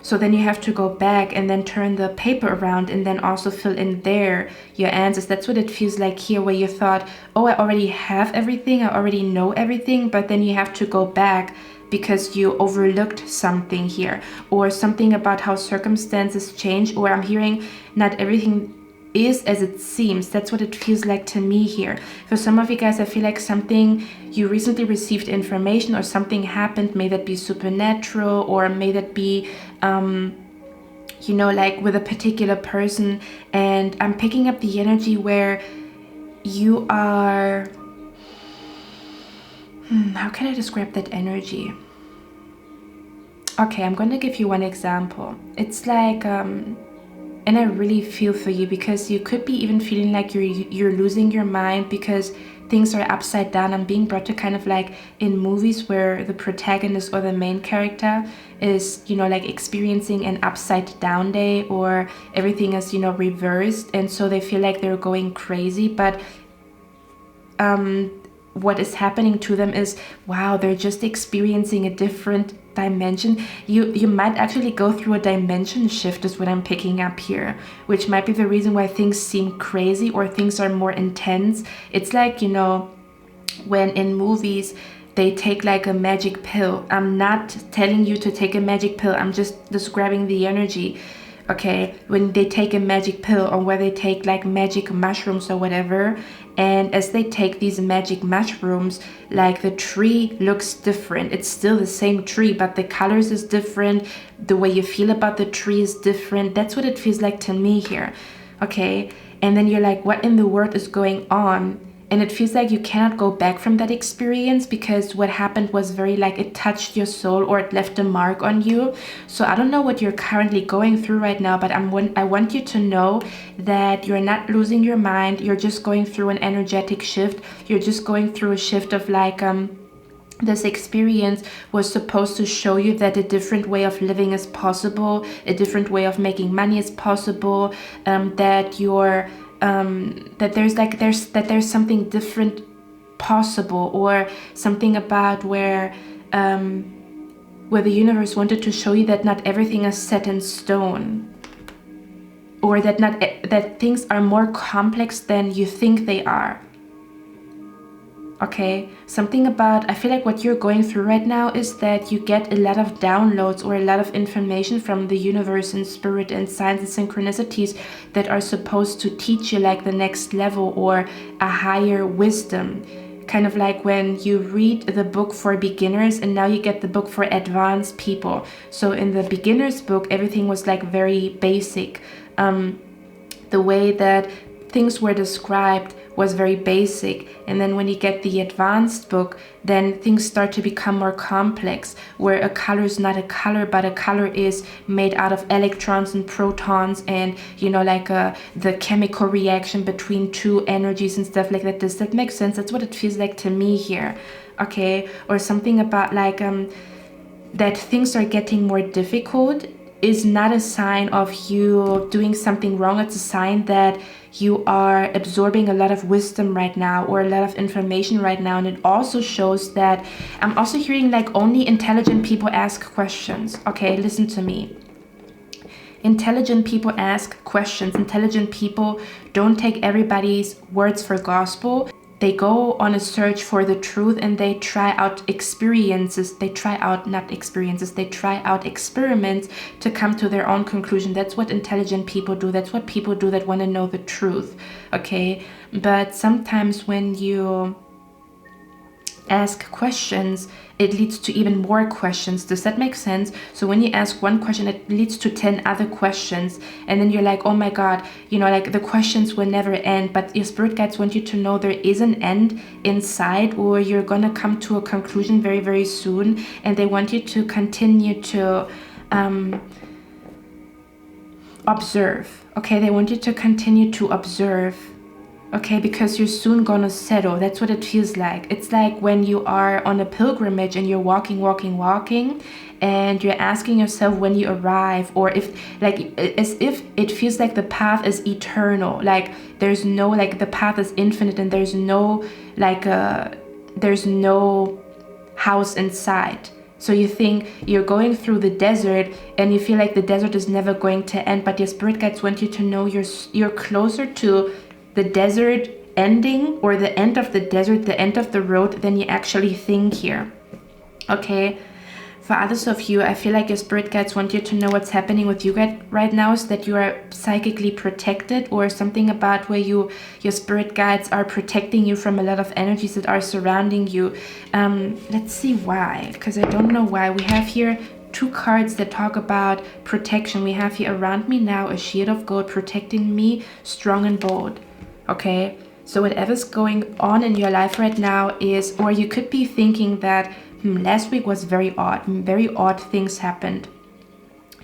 So then you have to go back and then turn the paper around and then also fill in there your answers. That's what it feels like here, where you thought, oh, I already have everything, I already know everything, but then you have to go back because you overlooked something here, or something about how circumstances change, or I'm hearing not everything is as it seems. That's what it feels like to me here. For some of you guys, I feel like something, you recently received information or something happened, may that be supernatural, or may that be you know, like with a particular person. And I'm picking up the energy where you are, how can I describe that energy? Okay, I'm going to give you one example. It's like and I really feel for you, because you could be even feeling like you're losing your mind because things are upside down. I'm being brought to kind of like in movies where the protagonist or the main character is, you know, like experiencing an upside down day, or everything is, you know, reversed, and so they feel like they're going crazy. But what is happening to them is, wow, they're just experiencing a different dimension. You might actually go through a dimension shift, is what I'm picking up here, which might be the reason why things seem crazy or things are more intense. It's like, you know, when in movies they take like a magic pill. I'm not telling you to take a magic pill, I'm just describing the energy. Okay, when they take a magic pill, or where they take like magic mushrooms or whatever, and as they take these magic mushrooms, like the tree looks different. It's still the same tree, but the colors is different, the way you feel about the tree is different. That's what it feels like to me here. Okay, and then you're like, what in the world is going on? And it feels like you cannot go back from that experience, because what happened was very like, it touched your soul, or it left a mark on you. So I don't know what you're currently going through right now, but I want you to know that you're not losing your mind. You're just going through an energetic shift. You're just going through a shift of like, this experience was supposed to show you that a different way of living is possible, a different way of making money is possible, that you're that there's something different possible, or something about where the universe wanted to show you that not everything is set in stone, or that things are more complex than you think they are. Okay, something about, I feel like what you're going through right now is that you get a lot of downloads or a lot of information from the universe and spirit and signs and synchronicities that are supposed to teach you like the next level or a higher wisdom. Kind of like when you read the book for beginners and now you get the book for advanced people. So in the beginner's book, everything was like very basic. The way that things were described was very basic, and then when you get the advanced book, then things start to become more complex, where a color is not a color, but a color is made out of electrons and protons, and you know, like the chemical reaction between two energies and stuff like that. Does that make sense? That's what it feels like to me here. Okay, or something about like that things are getting more difficult is not a sign of you doing something wrong. It's a sign that you are absorbing a lot of wisdom right now, or a lot of information right now. And it also shows that I'm also hearing like only intelligent people ask questions. Okay, listen to me. Intelligent people ask questions. Intelligent people don't take everybody's words for gospel. They go on a search for the truth, and they try out experiences. They try out experiments to come to their own conclusion. That's what intelligent people do. That's what people do that want to know the truth. Okay, but sometimes when you ask questions, it leads to even more questions. Does that make sense? So when you ask one question, it leads to 10 other questions, and then you're like, oh my god, you know, like the questions will never end. But your spirit guides want you to know there is an end inside, or you're gonna come to a conclusion very, very soon, and they want you to continue to observe. Okay, they want you to continue to observe. Okay, because you're soon gonna settle. That's what it feels like. It's like when you are on a pilgrimage and you're walking, and you're asking yourself when you arrive, or if, like, as if it feels like the path is eternal. Like there's no, like the path is infinite, and there's no, like, there's no house inside. So you think you're going through the desert and you feel like the desert is never going to end, but your spirit guides want you to know you're closer to the desert ending, or the end of the desert, the end of the road, than you actually think here. Okay? For others of you, I feel like your spirit guides want you to know what's happening with you right now is that you are psychically protected, or something about where your spirit guides are protecting you from a lot of energies that are surrounding you. Let's see why, because I don't know why. We have here 2 cards that talk about protection. We have here around me now a shield of gold protecting me, strong and bold. Okay, so whatever's going on in your life right now is, or you could be thinking that last week was very odd things happened.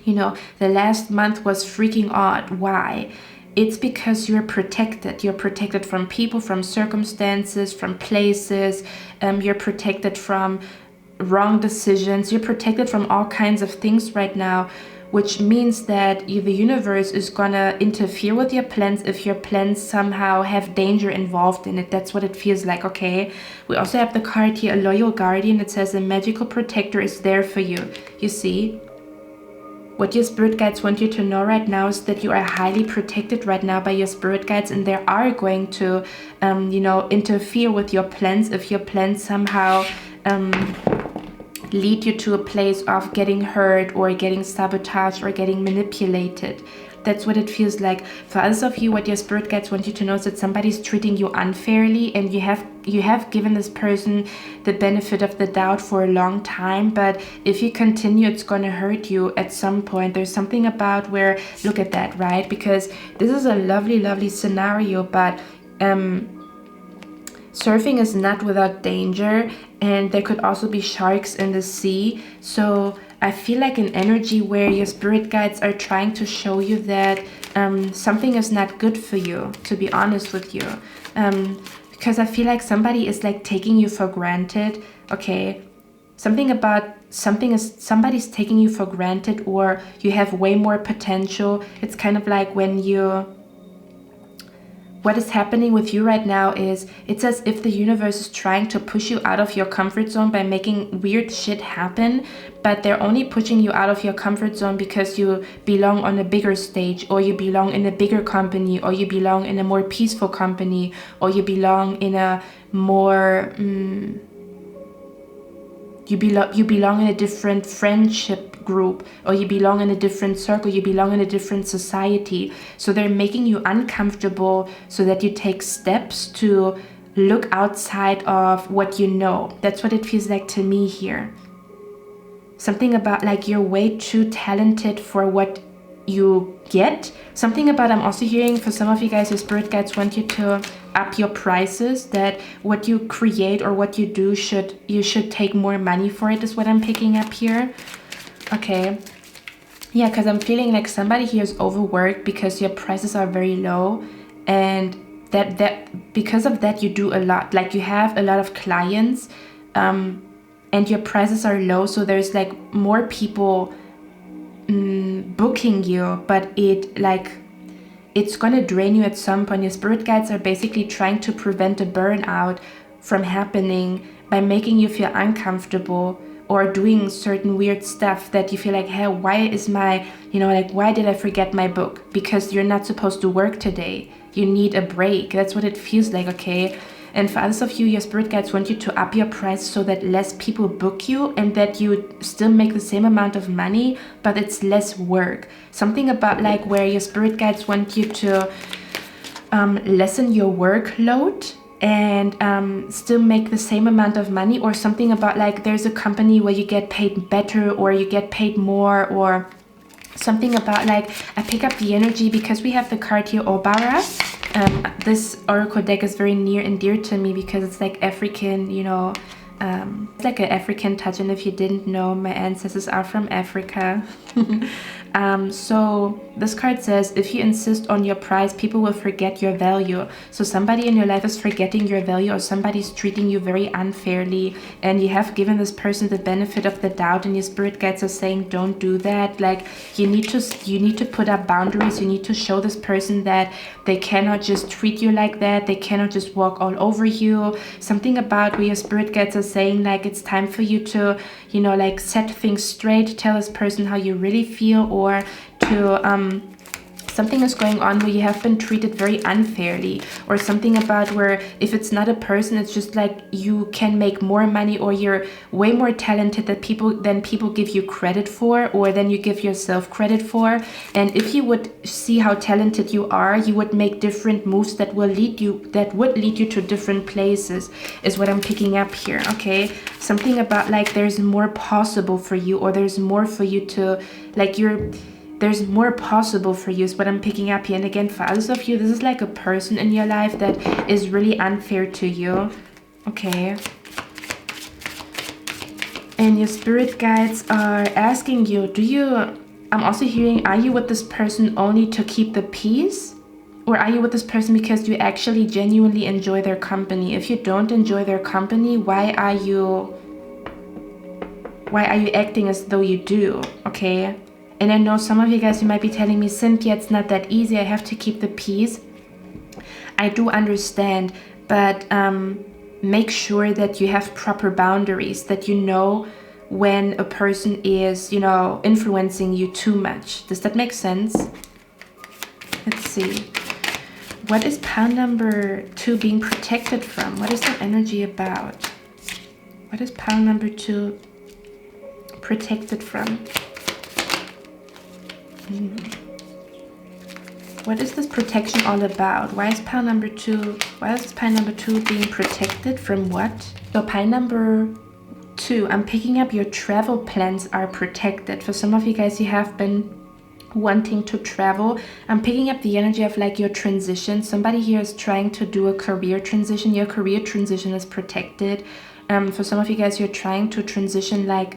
You know, the last month was freaking odd. Why? It's because you're protected. You're protected from people, from circumstances, from places. You're protected from wrong decisions. You're protected from all kinds of things right now, which means that the universe is gonna interfere with your plans if your plans somehow have danger involved in it. That's what it feels like, okay? We also have the card here, a loyal guardian. It says a magical protector is there for you. You see? What your spirit guides want you to know right now is that you are highly protected right now by your spirit guides, and they are going to, interfere with your plans if your plans somehow lead you to a place of getting hurt or getting sabotaged or getting manipulated. That's what it feels like. For others of you, what your spirit guides want you to know is that somebody's treating you unfairly, and you have given this person the benefit of the doubt for a long time, but if you continue, it's going to hurt you at some point. There's something about where, look at that, right? Because this is a lovely scenario, but surfing is not without danger, and there could also be sharks in the sea. So I feel like an energy where your spirit guides are trying to show you that something is not good for you, to be honest with you. Because I feel like somebody is like taking you for granted, okay? Somebody's taking you for granted, or you have way more potential. It's kind of like what is happening with you right now is, it's as if the universe is trying to push you out of your comfort zone by making weird shit happen, but they're only pushing you out of your comfort zone because you belong on a bigger stage, or you belong in a bigger company, or you belong in a more peaceful company, or you belong in a more you belong in a different friendship group, or you belong in a different circle, you belong in a different society. So they're making you uncomfortable so that you take steps to look outside of what you know. That's what it feels like to me here. Something about like you're way too talented for what you get. Something about, I'm also hearing for some of you guys, your spirit guides want you to up your prices, that what you create or what you do you should take more money for it, is what I'm picking up here. Okay, yeah, because I'm feeling like somebody here is overworked because your prices are very low, and that because of that you do a lot, like you have a lot of clients, and your prices are low, so there's like more people booking you, but it's gonna drain you at some point. Your spirit guides are basically trying to prevent a burnout from happening by making you feel uncomfortable, or doing certain weird stuff that you feel like, hey, why is why did I forget my book? Because you're not supposed to work today. You need a break. That's what it feels like, okay? And for others of you, your spirit guides want you to up your price so that less people book you, and that you still make the same amount of money, but it's less work. Something about like where your spirit guides want you to lessen your workload and still make the same amount of money, or something about like there's a company where you get paid better, or you get paid more, or something about like, I pick up the energy because we have the card here, Obara. This oracle deck is very near and dear to me because it's like African, it's like an African touch, and if you didn't know, my ancestors are from Africa. So this card says, if you insist on your price, people will forget your value. So somebody in your life is forgetting your value, or somebody's treating you very unfairly, and you have given this person the benefit of the doubt, and your spirit guides are saying, don't do that. Like, you need to put up boundaries. You need to show this person that they cannot just treat you like that. They cannot just walk all over you. Something about where your spirit guides are saying, like, it's time for you to, you know, like, set things straight, tell this person how you really feel, or to something is going on where you have been treated very unfairly, or something about where if it's not a person, it's just like you can make more money, or you're way more talented than people give you credit for, or than you give yourself credit for. And if you would see how talented you are, you would make different moves that would lead you to different places, is what I'm picking up here. Okay, something about like there's more possible for you, or there's more for you to, like, there's more possible for you is what I'm picking up here. And again, for others of you, this is like a person in your life that is really unfair to you. Okay. And your spirit guides are asking you, I'm also hearing, are you with this person only to keep the peace? Or are you with this person because you actually genuinely enjoy their company? If you don't enjoy their company, why are you acting as though you do? Okay. And I know some of you guys, you might be telling me, Cynthia, it's not that easy. I have to keep the peace. I do understand, but make sure that you have proper boundaries, that you know when a person is, you know, influencing you too much. Does that make sense? Let's see. What is pile number 2 being protected from? What is that energy about? What is pile number 2 protected from? What is this protection all about? Why is pile number 2 being protected from what? So pile number 2, I'm picking up your travel plans are protected. For some of you guys, you have been wanting to travel. I'm picking up the energy of like your transition. Somebody here is trying to do a career transition. Your career transition is protected. For some of you guys, you're trying to transition like,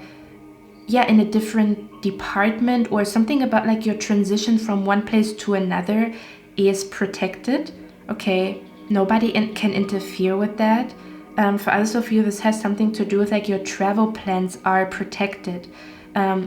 yeah, in a different department, or something about like your transition from one place to another is protected. Okay, nobody can interfere with that. For others of you, this has something to do with like your travel plans are protected,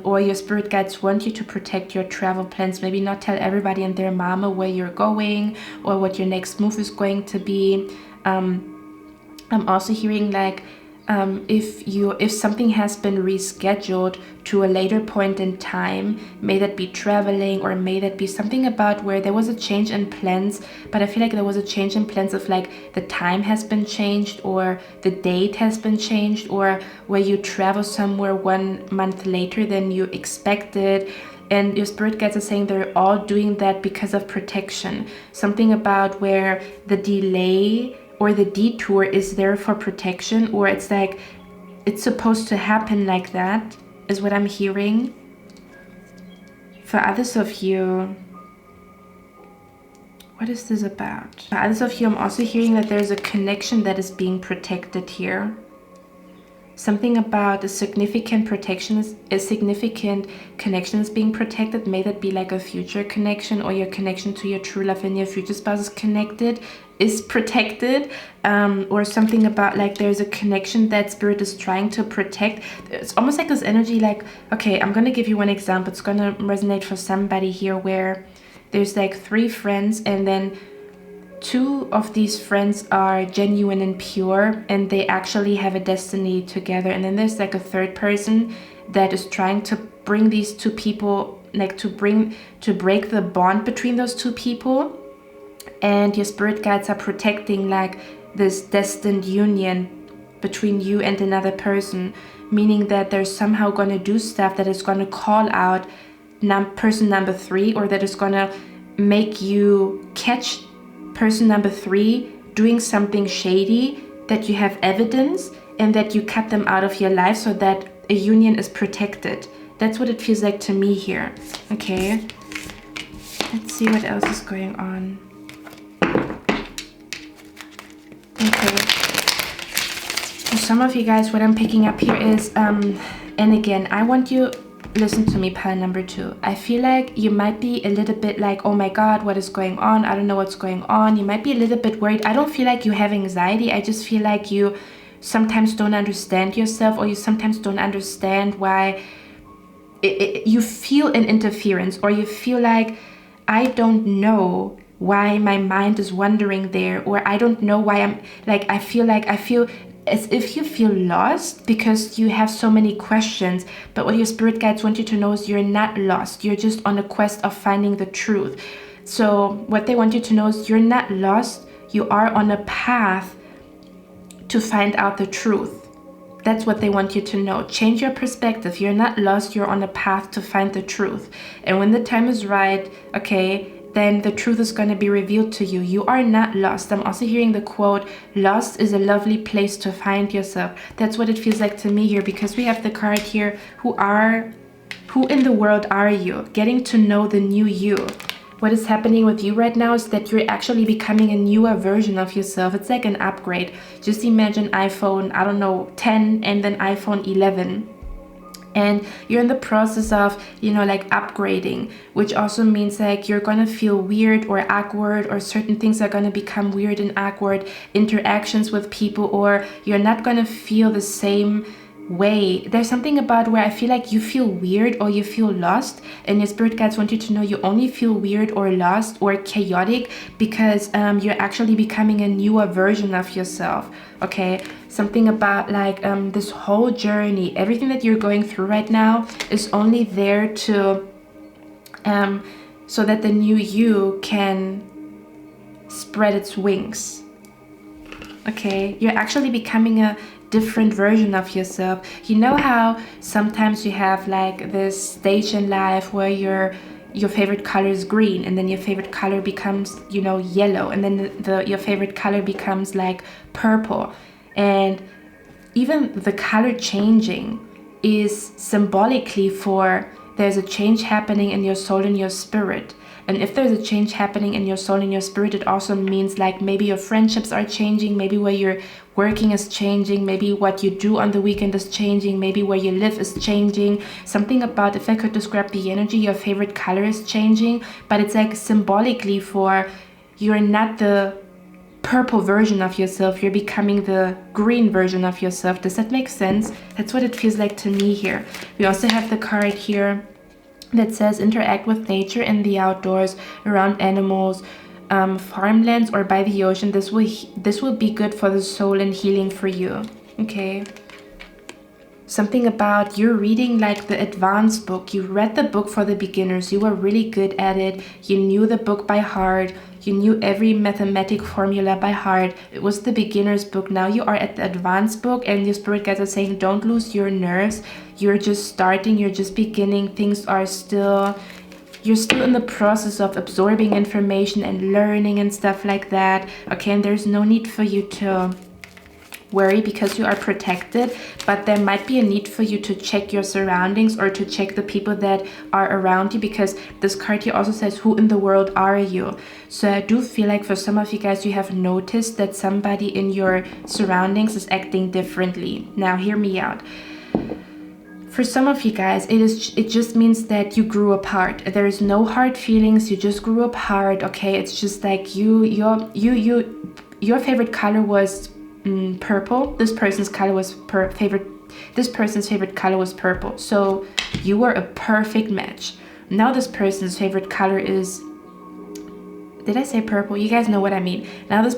or your spirit guides want you to protect your travel plans. Maybe not tell everybody and their mama where you're going or what your next move is going to be. I'm also hearing like, if something has been rescheduled to a later point in time, may that be traveling, or may that be something about where there was a change in plans, but I feel like there was a change in plans of like the time has been changed, or the date has been changed, or where you travel somewhere 1 month later than you expected. And your spirit guides are saying they're all doing that because of protection. Something about where the delay or the detour is there for protection, or it's like it's supposed to happen like that, is what I'm hearing. For others of you, what is this about? For others of you, I'm also hearing that there's a connection that is being protected here. Something about a significant connection is being protected. May that be like a future connection, or your connection to your true love and your future spouse is protected, or something about like there's a connection that spirit is trying to protect. It's almost like this energy like, okay, I'm gonna give you one example. It's gonna resonate for somebody here, where there's like 3 friends, and then 2 of these friends are genuine and pure, and they actually have a destiny together. And then there's like a 3rd person that is trying to bring these 2 people, like to break the bond between those 2 people. And your spirit guides are protecting like this destined union between you and another person, meaning that they're somehow going to do stuff that is going to call out person number 3, or that is going to make you catch person number 3 doing something shady, that you have evidence, and that you cut them out of your life so that a union is protected. That's what it feels like to me here. Okay, let's see what else is going on. Okay, for some of you guys, what I'm picking up here is and again, I want you listen to me, pile number 2. I feel like you might be a little bit like, oh my God, what is going on? I don't know what's going on. You might be a little bit worried. I don't feel like you have anxiety. I just feel like you sometimes don't understand yourself, or you sometimes don't understand why you feel an interference, or you feel like, I don't know why my mind is wandering there, or I don't know why I'm like, I feel as if you feel lost because you have so many questions. But what your spirit guides want you to know is you're not lost. You're just on a quest of finding the truth. So what they want you to know is you're not lost. You are on a path to find out the truth. That's what they want you to know. Change your perspective. You're not lost. You're on a path to find the truth. And when the time is right, okay, then the truth is going to be revealed to you. You are not lost. I'm also hearing the quote, lost is a lovely place to find yourself. That's what it feels like to me here, because we have the card here, who in the world are you? Getting to know the new you. What is happening with you right now is that you're actually becoming a newer version of yourself. It's like an upgrade. Just imagine iPhone, I don't know, 10 and then iPhone 11. And you're in the process of, like upgrading, which also means like you're going to feel weird or awkward, or certain things are going to become weird and awkward interactions with people, or you're not going to feel the same way. There's something about where I feel like you feel weird or you feel lost, and your spirit guides want you to know you only feel weird or lost or chaotic because you're actually becoming a newer version of yourself. Okay, something about like this whole journey, everything that you're going through right now is only there to so that the new you can spread its wings. Okay, you're actually becoming a different version of yourself. You know how sometimes you have like this stage in life where your favorite color is green, and then your favorite color becomes, yellow, and then your favorite color becomes like purple. And even the color changing is symbolically for there's a change happening in your soul and your spirit. And if there's a change happening in your soul and your spirit, it also means like maybe your friendships are changing, maybe where you're working is changing, maybe what you do on the weekend is changing, maybe where you live is changing. Something about, if I could describe the energy, your favorite color is changing, but it's like symbolically for you're not the purple version of yourself, you're becoming the green version of yourself. Does that make sense? That's what it feels like to me here. We also have the card here that says interact with nature in the outdoors, around animals, farmlands, or by the ocean. This will be good for the soul and healing for you. Okay. Something about you're reading like the advanced book. You read the book for the beginners. You were really good at it. You knew the book by heart. You knew every mathematic formula by heart. It was the beginner's book. Now you are at the advanced book, and your spirit guides are saying don't lose your nerves. You're just starting. You're just beginning. You're still in the process of absorbing information and learning and stuff like that. Okay, and there's no need for you to worry because you are protected, but there might be a need for you to check your surroundings or to check the people that are around you, because this card here also says who in the world are you. So I do feel like for some of you guys, you have noticed that somebody in your surroundings is acting differently. Now hear me out. For some of you guys, it just means that you grew apart. There is no hard feelings. You just grew apart. Okay, it's just like your favorite color was purple. This person's color was this person's favorite color was purple. So you were a perfect match. Now this person's favorite color is, did I say purple? You guys know what I mean. Now this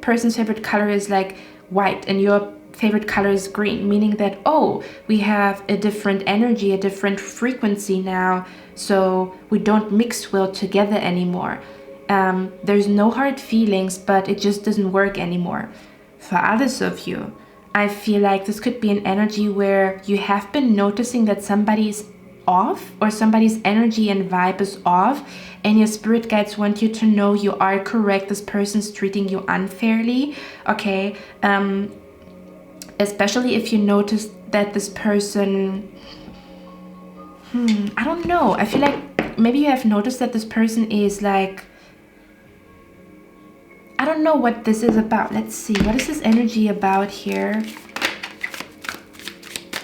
person's favorite color is like white, and your favorite color is green, meaning that, oh, we have a different energy, a different frequency now, so we don't mix well together anymore. There's no hard feelings, but it just doesn't work anymore. For others of you, I feel like this could be an energy where you have been noticing that somebody's off, or somebody's energy and vibe is off, and your spirit guides want you to know you are correct. This person's treating you unfairly. Okay, especially if you notice that this person, I don't know, I feel like maybe you have noticed that this person is like, I don't know what this is about. Let's see, what is this energy about here?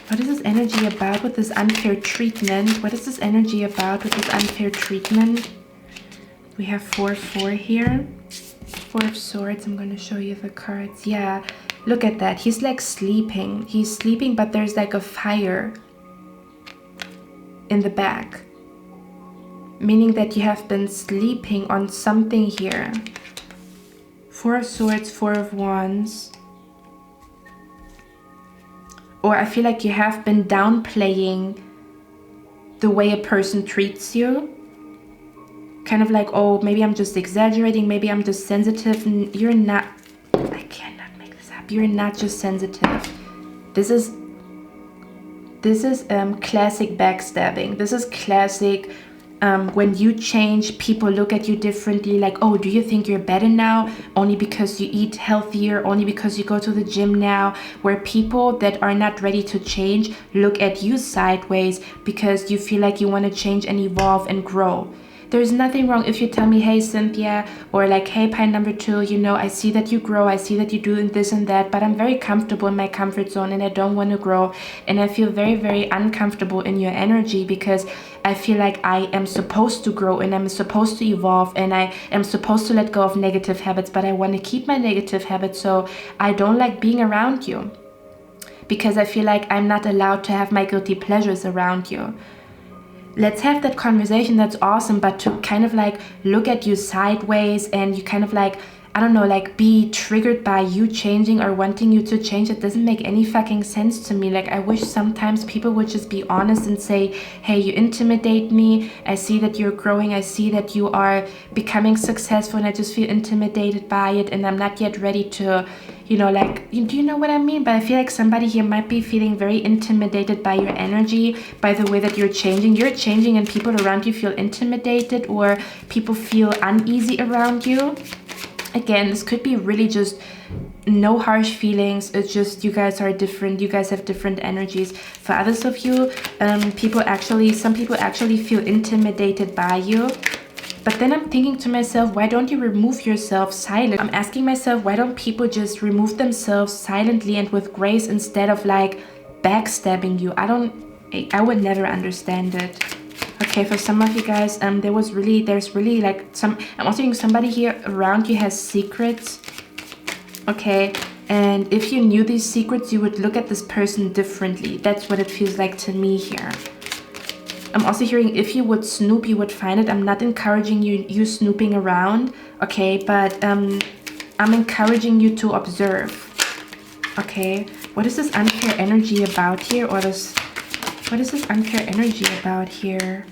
What is this energy about with this unfair treatment? What is this energy about with this unfair treatment? We have 4-4 here. 4 of Swords. I'm going to show you the cards. Yeah, look at that. He's like sleeping. He's sleeping, but there's like a fire in the back. Meaning that you have been sleeping on something here. 4 of Swords, 4 of Wands. Or I feel like you have been downplaying the way a person treats you. Kind of like, oh, maybe I'm just exaggerating, maybe I'm just sensitive. You're not, I cannot make this up. You're not just sensitive. This is classic backstabbing. This is classic when you change, people look at you differently, like, oh, do you think you're better now only because you eat healthier, only because you go to the gym now? Where people that are not ready to change look at you sideways because you feel like you want to change and evolve and grow. There's nothing wrong if you tell me, hey, Cynthia, or like, hey, Pine number 2, you know, I see that you grow, I see that you're doing this and that, but I'm very comfortable in my comfort zone and I don't want to grow. And I feel very, very uncomfortable in your energy because I feel like I am supposed to grow and I'm supposed to evolve and I am supposed to let go of negative habits, but I want to keep my negative habits, so I don't like being around you because I feel like I'm not allowed to have my guilty pleasures around you. Let's have that conversation, that's awesome, but to kind of like look at you sideways and you kind of like, I don't know, like be triggered by you changing or wanting you to change, it doesn't make any fucking sense to me. Like, I wish sometimes people would just be honest and say, hey, you intimidate me, I see that you're growing, I see that you are becoming successful, and I just feel intimidated by it and I'm not yet ready to, you know, like, do you know what I mean? But I feel like somebody here might be feeling very intimidated by your energy, by the way that you're changing. You're changing and people around you feel intimidated or people feel uneasy around you. Again, this could be really just no harsh feelings. It's just you guys are different. You guys have different energies. For others of you, some people actually feel intimidated by you. But then I'm thinking to myself, why don't you remove yourself silent? I'm asking myself, why don't people just remove themselves silently and with grace instead of like backstabbing you? I would never understand it. Okay, for some of you guys, there's really like I'm also thinking somebody here around you has secrets. Okay, and if you knew these secrets, you would look at this person differently. That's what it feels like to me here. I'm also hearing if you would snoop, you would find it. I'm not encouraging you snooping around, okay? But I'm encouraging you to observe, okay? What is this unfair energy about here? What is this unfair energy about here?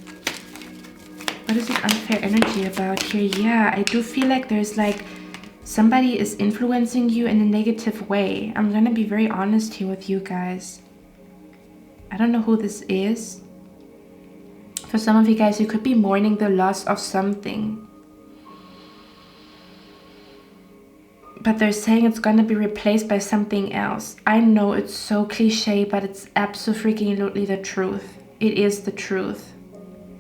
What is this unfair energy about here? Yeah, I do feel like there's like somebody is influencing you in a negative way. I'm gonna be very honest here with you guys. I don't know who this is. For some of you guys, you could be mourning the loss of something. But they're saying it's going to be replaced by something else. I know it's so cliche, but it's absolutely the truth. It is the truth.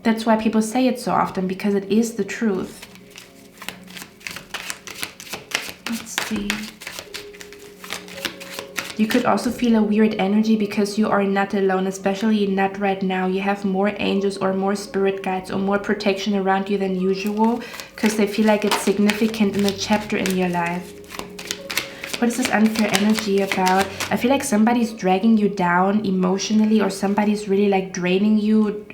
That's why people say it so often, because it is the truth. Let's see. You could also feel a weird energy because you are not alone, especially not right now. You have more angels or more spirit guides or more protection around you than usual because they feel like it's significant in a chapter in your life. What is this unfair energy about? I feel like somebody's dragging you down emotionally, or somebody's really like draining you.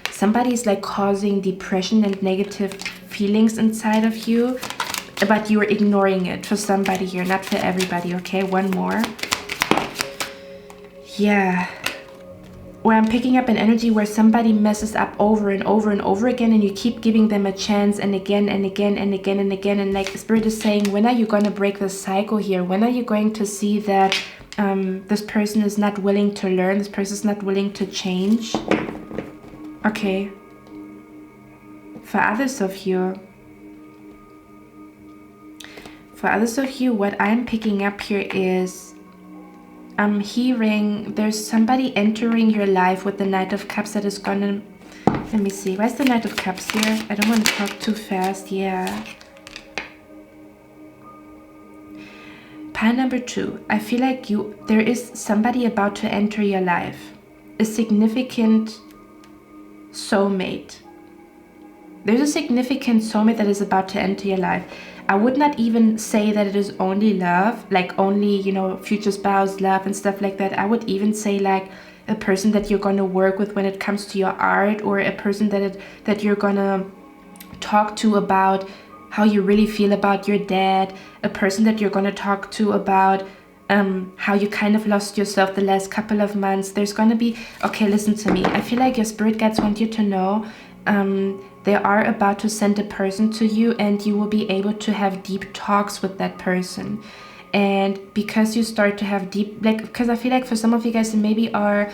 Somebody's like causing depression and negative feelings inside of you. But you're ignoring it for somebody here, not for everybody, okay? One more. Yeah. Or I'm picking up an energy where somebody messes up over and over and over again, and you keep giving them a chance and again and again and again and again. And like Spirit is saying, when are you going to break the cycle here? When are you going to see that this person is not willing to learn? This person is not willing to change? Okay. For others of you, what I'm picking up here is I'm hearing there's somebody entering your life with the Knight of Cups that is gonna, let me see, where's the Knight of Cups here? I don't want to talk too fast. Yeah. Pile number 2, I feel like there is somebody about to enter your life, a significant soulmate. There's a significant soulmate that is about to enter your life. I would not even say that it is only love, like only, you know, future spouse love and stuff like that. I would even say like a person that you're going to work with when it comes to your art, or a person that you're going to talk to about how you really feel about your dad, a person that you're going to talk to about how you kind of lost yourself the last couple of months. There's going to be, okay, listen to me. I feel like your spirit guides want you to know they are about to send a person to you, and you will be able to have deep talks with that person. And because you start to have deep, like, because I feel like for some of you guys, you maybe are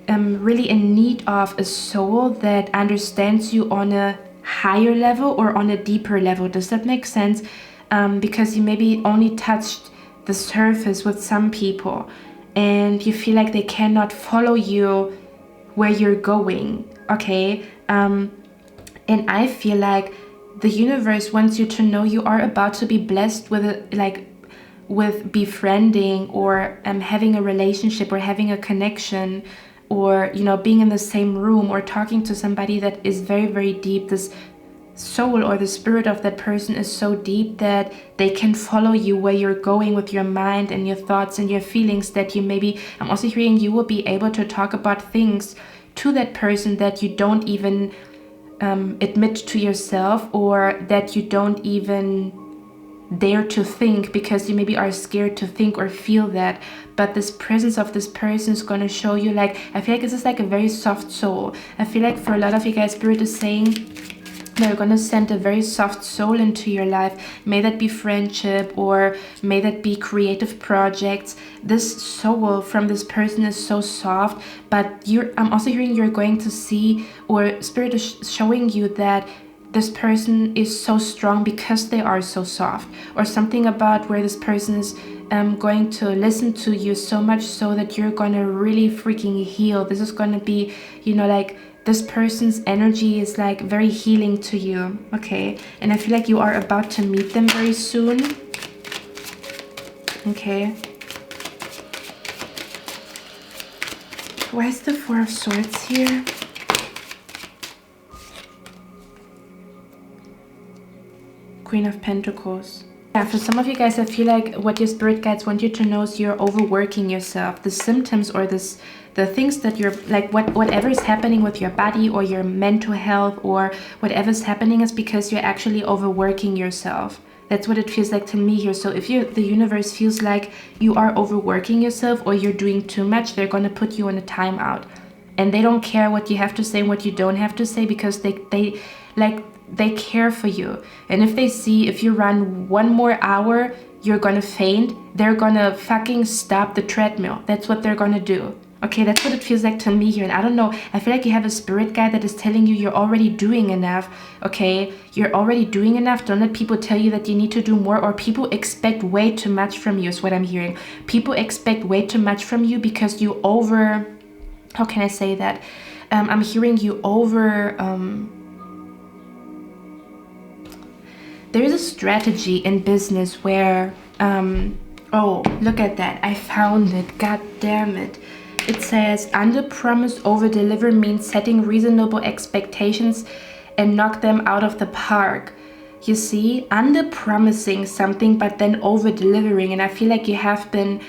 really in need of a soul that understands you on a higher level or on a deeper level. Does that make sense? Because you maybe only touched the surface with some people, and you feel like they cannot follow you where you're going. Okay. And I feel like the universe wants you to know you are about to be blessed with befriending, or having a relationship, or having a connection, or, you know, being in the same room, or talking to somebody that is very, very deep. This soul or the spirit of that person is so deep that they can follow you where you're going with your mind and your thoughts and your feelings, that you maybe, I'm also hearing you will be able to talk about things to that person that you don't even admit to yourself, or that you don't even dare to think, because you maybe are scared to think or feel that. But this presence of this person is going to show you, like, I feel like this is like a very soft soul. I feel like for a lot of you guys, spirit is saying they're going to send a very soft soul into your life. May that be friendship, or may that be creative projects. This soul from this person is so soft, but I'm also hearing you're going to see, or spirit is showing you that this person is so strong because they are so soft, or something about where this person is going to listen to you so much so that you're going to really freaking heal. This is going to be, you know, like, this person's energy is like very healing to you. Okay. And I feel like you are about to meet them very soon. Okay. Why is the Four of Swords here? Queen of Pentacles. Yeah, for some of you guys, I feel like what your spirit guides want you to know is you're overworking yourself. The symptoms, or the things that you're like, whatever is happening with your body or your mental health, or whatever's happening, is because you're actually overworking yourself. That's what it feels like to me here. So if the universe feels like you are overworking yourself, or you're doing too much, they're going to put you on a timeout. And they don't care what you have to say and what you don't have to say, because they care for you. And if they see, if you run one more hour, you're gonna faint, they're gonna fucking stop the treadmill. That's what they're gonna do. Okay, that's what it feels like to me here. And I don't know, I feel like you have a spirit guide that is telling you you're already doing enough. Okay, you're already doing enough. Don't let people tell you that you need to do more, or people expect way too much from you, is what I'm hearing. People expect way too much from you because you how can I say that? I'm hearing you there is a strategy in business where, oh, look at that. I found it. God damn it. It says, under promise, over deliver means setting reasonable expectations and knock them out of the park. You see, under promising something, but then over delivering. And I feel like you have been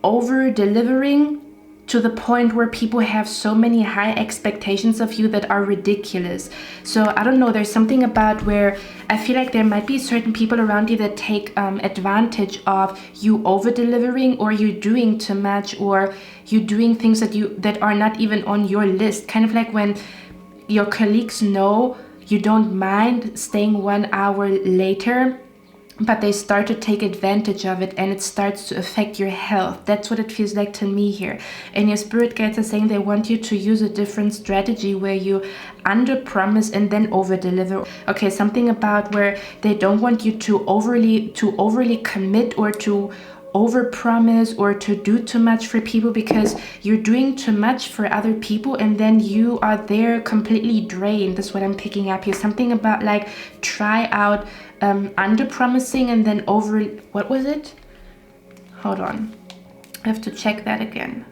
over delivering to the point where people have so many high expectations of you that are ridiculous. So I don't know, there's something about where I feel like there might be certain people around you that take advantage of you over delivering, or you doing too much, or you doing things that are not even on your list. Kind of like when your colleagues know you don't mind staying 1 hour later, but they start to take advantage of it, and it starts to affect your health. That's what it feels like to me here. And your spirit guides are saying they want you to use a different strategy where you under promise and then over deliver. Okay, something about where they don't want you to overly commit, or to over promise, or to do too much for people, because you're doing too much for other people and then you are there completely drained. That's what I'm picking up here. Something about like try out under promising and then over, what was it? Hold on. I have to check that again.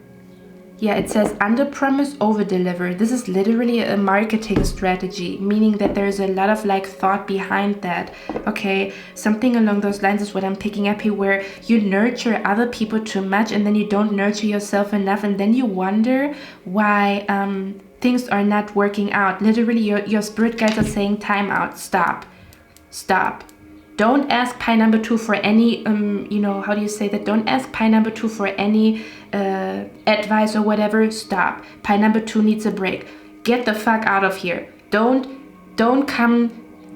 Yeah, it says under promise, over deliver. This is literally a marketing strategy, meaning that there's a lot of like thought behind that. Okay, something along those lines is what I'm picking up here, where you nurture other people too much and then you don't nurture yourself enough, and then you wonder why things are not working out. Literally, your spirit guides are saying time out, stop. Don't ask pie number 2 for any, how do you say that? Don't ask pie number 2 for any advice or whatever. Stop. Pie number 2 needs a break. Get the fuck out of here. Don't come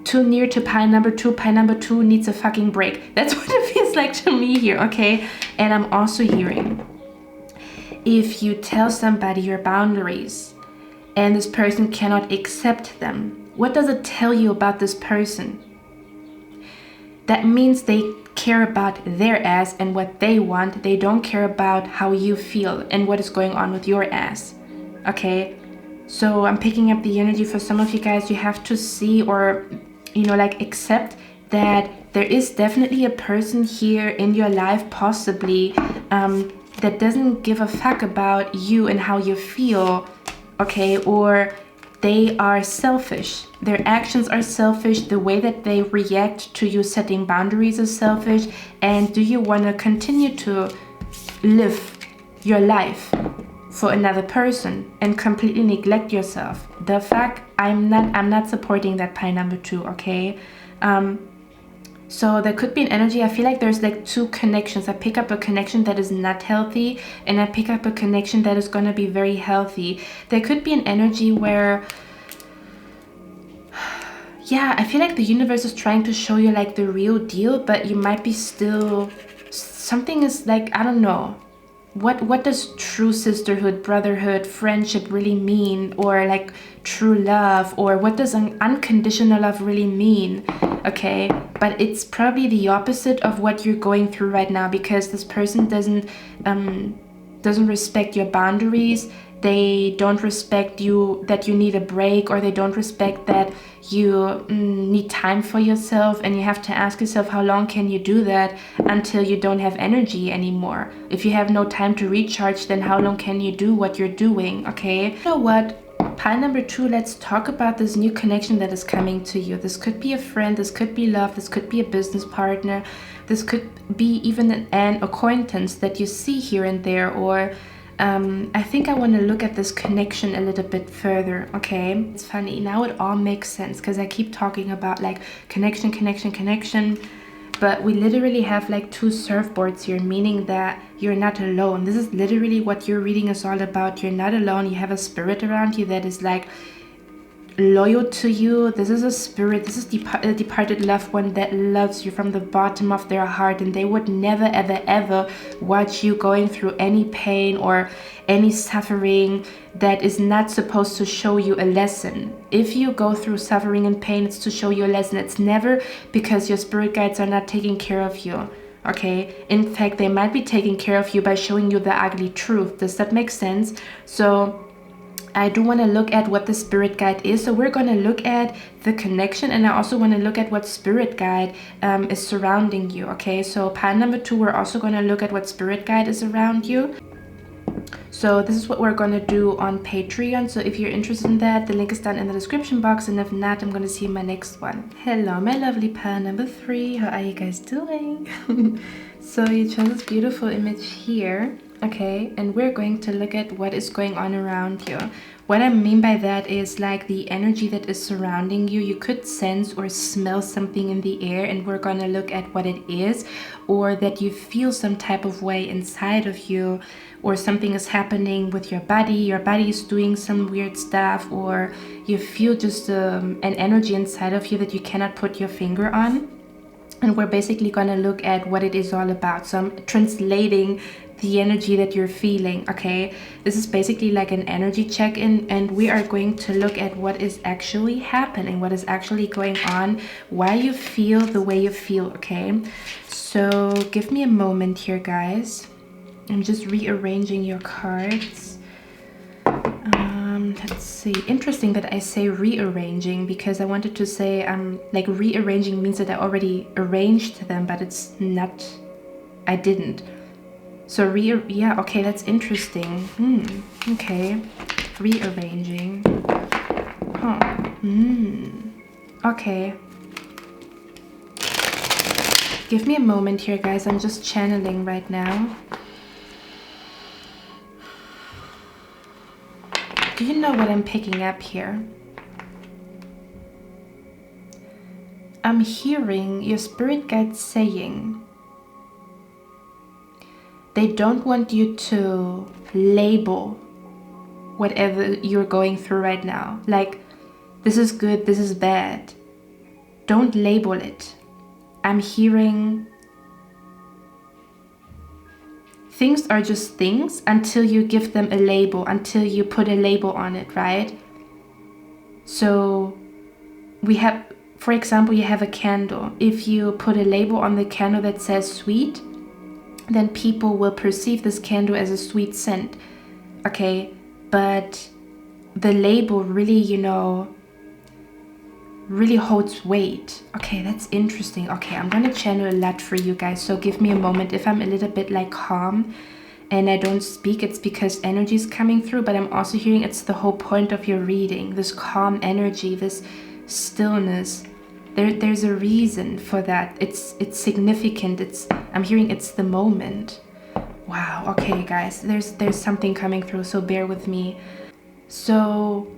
too near to pie number 2. Pie number 2 needs a fucking break. That's what it feels like to me here, okay? And I'm also hearing, if you tell somebody your boundaries and this person cannot accept them, what does it tell you about this person? That means they care about their ass and what they want. They don't care about how you feel and what is going on with your ass. Okay? So I'm picking up the energy for some of you guys. You have to see or, accept that there is definitely a person here in your life, possibly, that doesn't give a fuck about you and how you feel. Okay? Or they are selfish. Their actions are selfish. The way that they react to you setting boundaries is selfish. And do you want to continue to live your life for another person and completely neglect yourself? The fact I'm not supporting that pie number 2, okay? So there could be an energy. I feel like there's like 2 connections. I pick up a connection that is not healthy, and I pick up a connection that is going to be very healthy. There could be an energy where, yeah, I feel like the universe is trying to show you like the real deal, but you might be still, something is like, I don't know. What does true sisterhood, brotherhood, friendship really mean? Or like true love? Or what does an unconditional love really mean? Okay, but it's probably the opposite of what you're going through right now, because this person doesn't respect your boundaries. They don't respect you, that you need a break, or they don't respect that you need time for yourself, and you have to ask yourself, how long can you do that until you don't have energy anymore? If you have no time to recharge, then how long can you do what you're doing? Okay, you know what? Pile number 2, let's talk about this new connection that is coming to you. This could be a friend, this could be love, this could be a business partner, this could be even an acquaintance that you see here and there, or I think I want to look at this connection a little bit further, okay? It's funny, now it all makes sense, because I keep talking about like connection, but we literally have like 2 surfboards here, meaning that you're not alone. This is literally what your reading is all about. You're not alone. You have a spirit around you that is like loyal to you. This is a spirit, this is a departed loved one that loves you from the bottom of their heart, and they would never ever watch you going through any pain or any suffering that is not supposed to show you a lesson. If you go through suffering and pain, it's to show you a lesson. It's never because your spirit guides are not taking care of you. Okay, in fact, they might be taking care of you by showing you the ugly truth. Does that make sense? So I do want to look at what the spirit guide is. So we're going to look at the connection, and I also want to look at what spirit guide is surrounding you. Okay, so pile number 2, we're also going to look at what spirit guide is around you. So this is what we're going to do on Patreon. So if you're interested in that, the link is down in the description box, and if not, I'm going to see you in my next one. Hello, my lovely pile number 3. How are you guys doing? So you chose this beautiful image here. Okay, and we're going to look at what is going on around you. What I mean by that is like the energy that is surrounding you. You could sense or smell something in the air, and we're going to look at what it is, or that you feel some type of way inside of you, or something is happening with your body is doing some weird stuff, or you feel just an energy inside of you that you cannot put your finger on. And we're basically going to look at what it is all about. So I'm translating the energy that you're feeling. Okay, this is basically like an energy check-in, and we are going to look at what is actually happening, what is actually going on, why you feel the way you feel. Okay, so give me a moment here, guys. I'm just rearranging your cards. Let's see. Interesting that I say rearranging, because I wanted to say like rearranging means that I already arranged them, but it's not. I didn't. So yeah, okay, that's interesting. Okay, rearranging. Huh. Okay. Give me a moment here, guys. I'm just channeling right now. Do you know what I'm picking up here? I'm hearing your spirit guide saying they don't want you to label whatever you're going through right now. Like, this is good, this is bad. Don't label it. I'm hearing things are just things until you give them a label, until you put a label on it, right? So we have, for example, you have a candle. If you put a label on the candle that says sweet, then people will perceive this candle as a sweet scent. Okay, but the label really, you know, really holds weight. Okay, that's interesting. Okay, I'm gonna channel a lot for you guys, so give me a moment. If I'm a little bit like calm and I don't speak, it's because energy is coming through, but I'm also hearing it's the whole point of your reading, this calm energy, this stillness. There's a reason for that. It's significant. I'm hearing it's the moment. Wow. Okay, guys, there's something coming through, so bear with me. So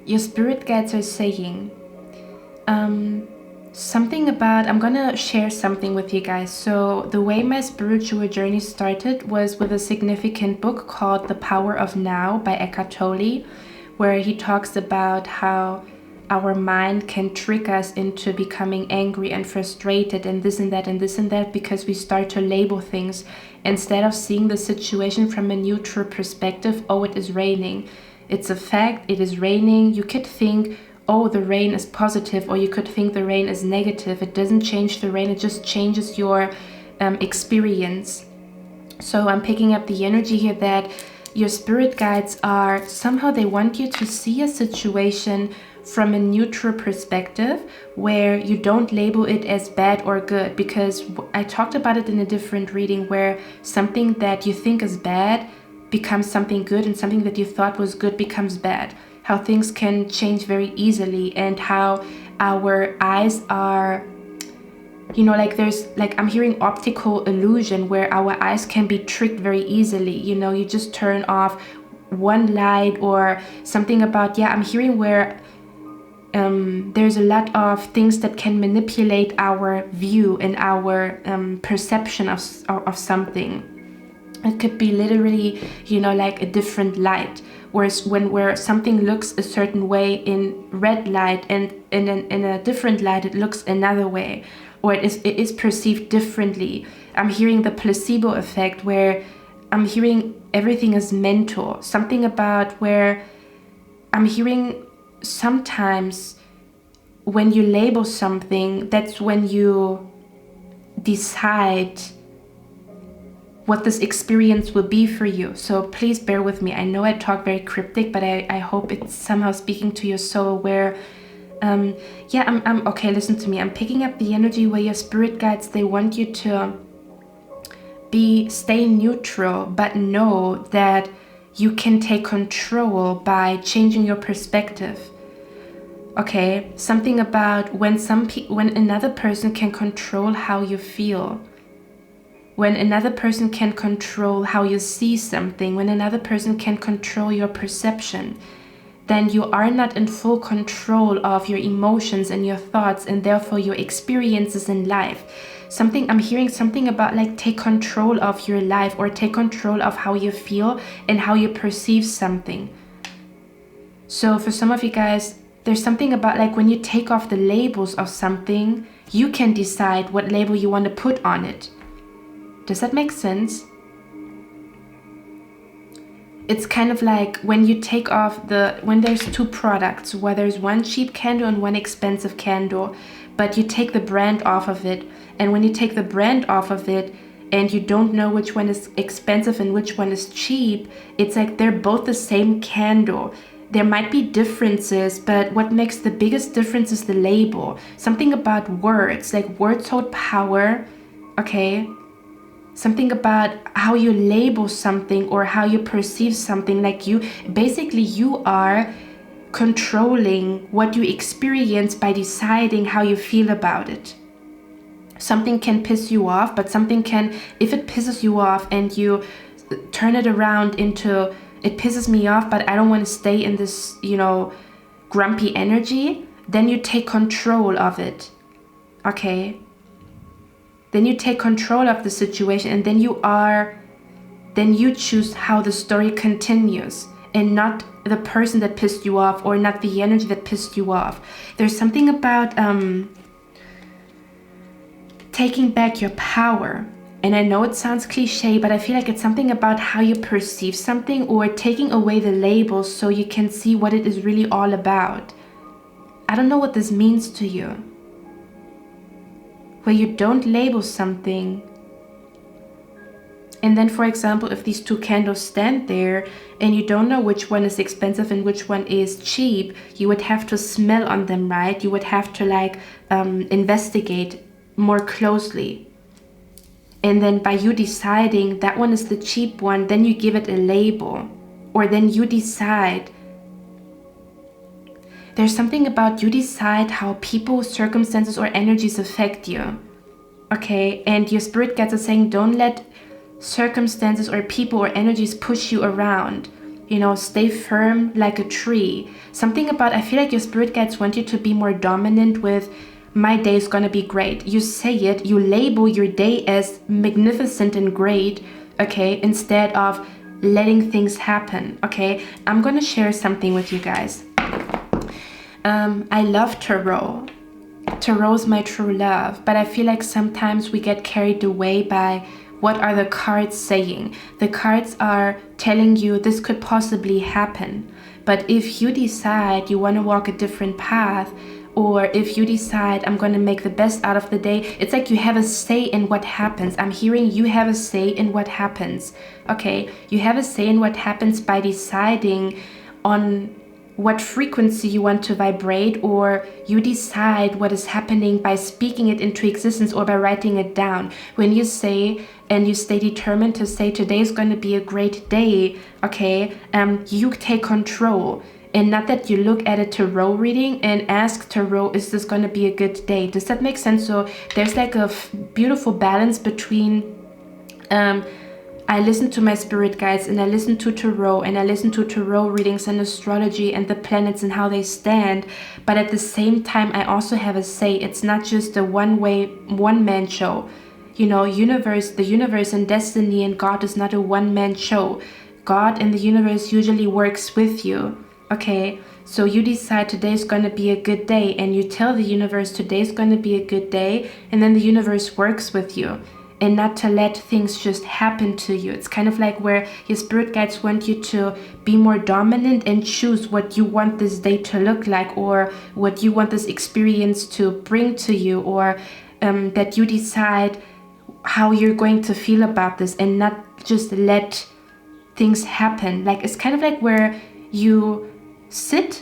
your spirit guides are saying something about, I'm gonna share something with you guys. So the way my spiritual journey started was with a significant book called The Power of Now by Eckhart Tolle, where he talks about how our mind can trick us into becoming angry and frustrated and this and that and this and that, because we start to label things instead of seeing the situation from a neutral perspective. Oh, it is raining. It's a fact, it is raining. You could think, oh, the rain is positive, or you could think the rain is negative. It doesn't change the rain, it just changes your experience. So I'm picking up the energy here that your spirit guides are, somehow they want you to see a situation from a neutral perspective where you don't label it as bad or good, because I talked about it in a different reading where something that you think is bad becomes something good and something that you thought was good becomes bad. How things can change very easily, and how our eyes are, you know, like there's like, I'm hearing optical illusion where our eyes can be tricked very easily. You know, you just turn off one light or something about, yeah, I'm hearing where there's a lot of things that can manipulate our view and our perception of something. It could be literally, you know, like a different light. Whereas where something looks a certain way in red light, and in a different light it looks another way, or it is perceived differently. I'm hearing the placebo effect, where I'm hearing everything is mental. Something about where I'm hearing sometimes when you label something, that's when you decide what this experience will be for you. So please bear with me. I know I talk very cryptic, but I hope it's somehow speaking to your soul, where yeah, I'm okay, listen to me. I'm picking up the energy where your spirit guides, they want you to stay neutral, but know that you can take control by changing your perspective. Okay, something about when another person can control how you feel, when another person can control how you see something, when another person can control your perception, then you are not in full control of your emotions and your thoughts, and therefore your experiences in life. I'm hearing something about like take control of your life, or take control of how you feel and how you perceive something. So for some of you guys, there's something about like when you take off the labels of something, you can decide what label you want to put on it. Does that make sense? It's kind of like when you take off when there's two products, where there's one cheap candle and one expensive candle, but you take the brand off of it. And when you take the brand off of it and you don't know which one is expensive and which one is cheap, it's like they're both the same candle. There might be differences, but what makes the biggest difference is the label. Something about words, like words hold power, okay? something about how you label something or how you perceive something. Like you are controlling what you experience by deciding how you feel about it. Something can piss you off, but something can, if it pisses you off and you turn it around into, it pisses me off, but I don't want to stay in this, grumpy energy, then you take control of it. Okay? Then you take control of the situation, and then you choose how the story continues, and not the person that pissed you off, or not the energy that pissed you off. There's something about taking back your power. And I know it sounds cliche, but I feel like it's something about how you perceive something, or taking away the labels so you can see what it is really all about. I don't know what this means to you. Where you don't label something. And then, for example, if these two candles stand there and you don't know which one is expensive and which one is cheap, you would have to smell on them, right? You would have to investigate more closely. And then by you deciding that one is the cheap one, then you give it a label. Or then you decide. There's something about you decide how people, circumstances, or energies affect you. Okay? And your spirit guides are saying, don't let circumstances or people or energies push you around. Stay firm like a tree. Something about, I feel like your spirit guides want you to be more dominant with, my day is gonna be great. You say it, you label your day as magnificent and great, okay, instead of letting things happen, okay? I'm gonna share something with you guys. I love tarot. Tarot is my true love, but I feel like sometimes we get carried away by what are the cards saying. The cards are telling you this could possibly happen, but if you decide you want to walk a different path, or if you decide I'm going to make the best out of the day, it's like you have a say in what happens. I'm hearing you have a say in what happens. Okay, you have a say in what happens by deciding on what frequency you want to vibrate, or you decide what is happening by speaking it into existence or by writing it down. When you say and you stay determined to say today is going to be a great day, okay, you take control. And not that you look at a tarot reading and ask tarot, is this going to be a good day? Does that make sense? So there's like a beautiful balance between I listen to my spirit guides, and I listen to tarot, and I listen to tarot readings and astrology and the planets and how they stand. But at the same time, I also have a say. It's not just a one-man show. The universe and destiny and God is not a one-man show. God and the universe usually works with you. Okay, so you decide today's going to be a good day, and you tell the universe today's going to be a good day, and then the universe works with you, and not to let things just happen to you. It's kind of like where your spirit guides want you to be more dominant and choose what you want this day to look like, or what you want this experience to bring to you, or that you decide how you're going to feel about this, and not just let things happen. Like, it's kind of like where you sit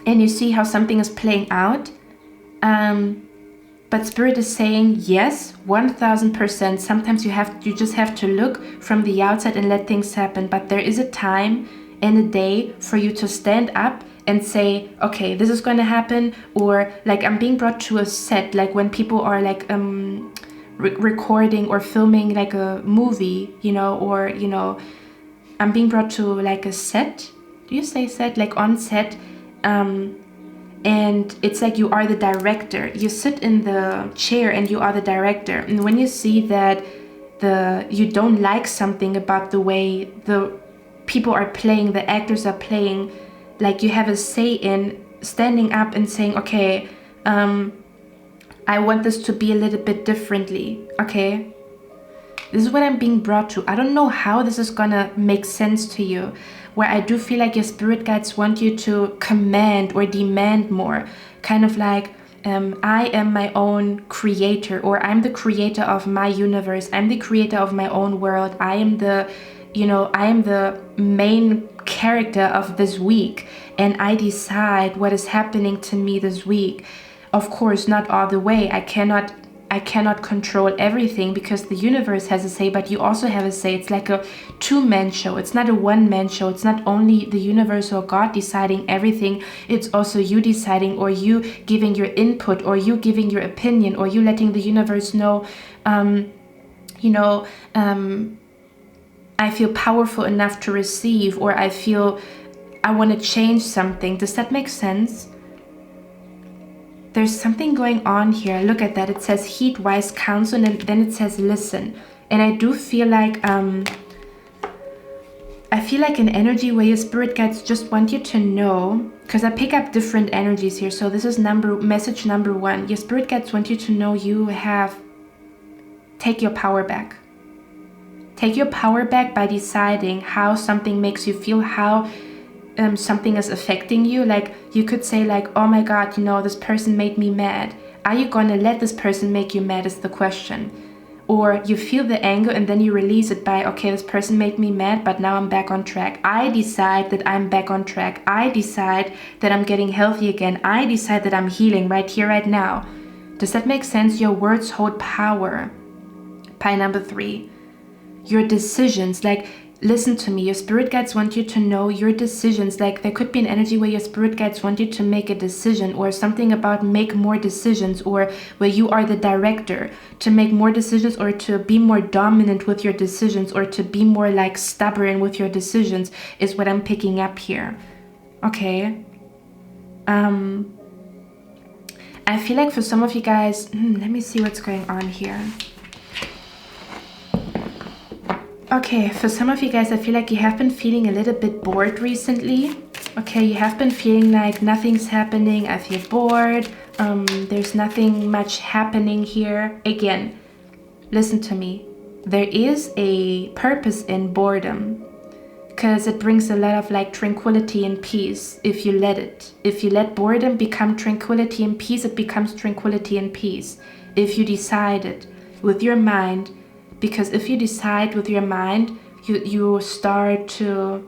and you see how something is playing out, but spirit is saying yes, 1000%. Sometimes you just have to look from the outside and let things happen, but there is a time and a day for you to stand up and say, okay, this is going to happen. Or like, I'm being brought to a set, like when people are like recording or filming like a movie, or I'm being brought to like a set. Do you say set? Like on set, and it's like you are the director. You sit in the chair and you are the director. And when you see that you don't like something about the way the people are playing, the actors are playing, like you have a say in standing up and saying, okay, I want this to be a little bit differently, okay? This is what I'm being brought to. I don't know how this is gonna make sense to you, where I do feel like your spirit guides want you to command or demand more. Kind of like, I am my own creator, or I'm the creator of my universe. I'm the creator of my own world. I am the main character of this week, and I decide what is happening to me this week. Of course, not all the way. I cannot I cannot control everything because the universe has a say, but you also have a say. It's like a two-man show. It's not a one-man show. It's not only the universe or God deciding everything. It's also you deciding, or you giving your input, or you giving your opinion, or you letting the universe know, I feel powerful enough to receive, or I feel I want to change something. Does that make sense? There's something going on here. Look at that. It says heed wise counsel, and then it says listen. And I do feel like an energy where your spirit guides just want you to know, because I pick up different energies here. So this is message number 1. Your spirit guides want you to know take your power back. Take your power back by deciding how something makes you feel, how something is affecting you. Like you could say like, oh my God, this person made me mad. Are you gonna let this person make you mad is the question. Or you feel the anger and then you release it by, okay, this person made me mad, but now I'm back on track. I decide that I'm back on track. I decide that I'm getting healthy again. I decide that I'm healing right here, right now. Does that make sense? Your words hold power. Pie number 3. Your decisions, like, listen to me, your spirit guides want you to know your decisions. Like there could be an energy where your spirit guides want you to make a decision, or something about make more decisions, or where you are the director to make more decisions, or to be more dominant with your decisions, or to be more like stubborn with your decisions is what I'm picking up here. Okay. I feel like for some of you guys, let me see what's going on here. Okay, for some of you guys, I feel like you have been feeling a little bit bored recently. Okay, you have been feeling like nothing's happening. I feel bored. There's nothing much happening here. Again, listen to me. There is a purpose in boredom, because it brings a lot of like tranquility and peace if you let it. If you let boredom become tranquility and peace, it becomes tranquility and peace. If you decide it with your mind. Because if you decide with your mind, you start to...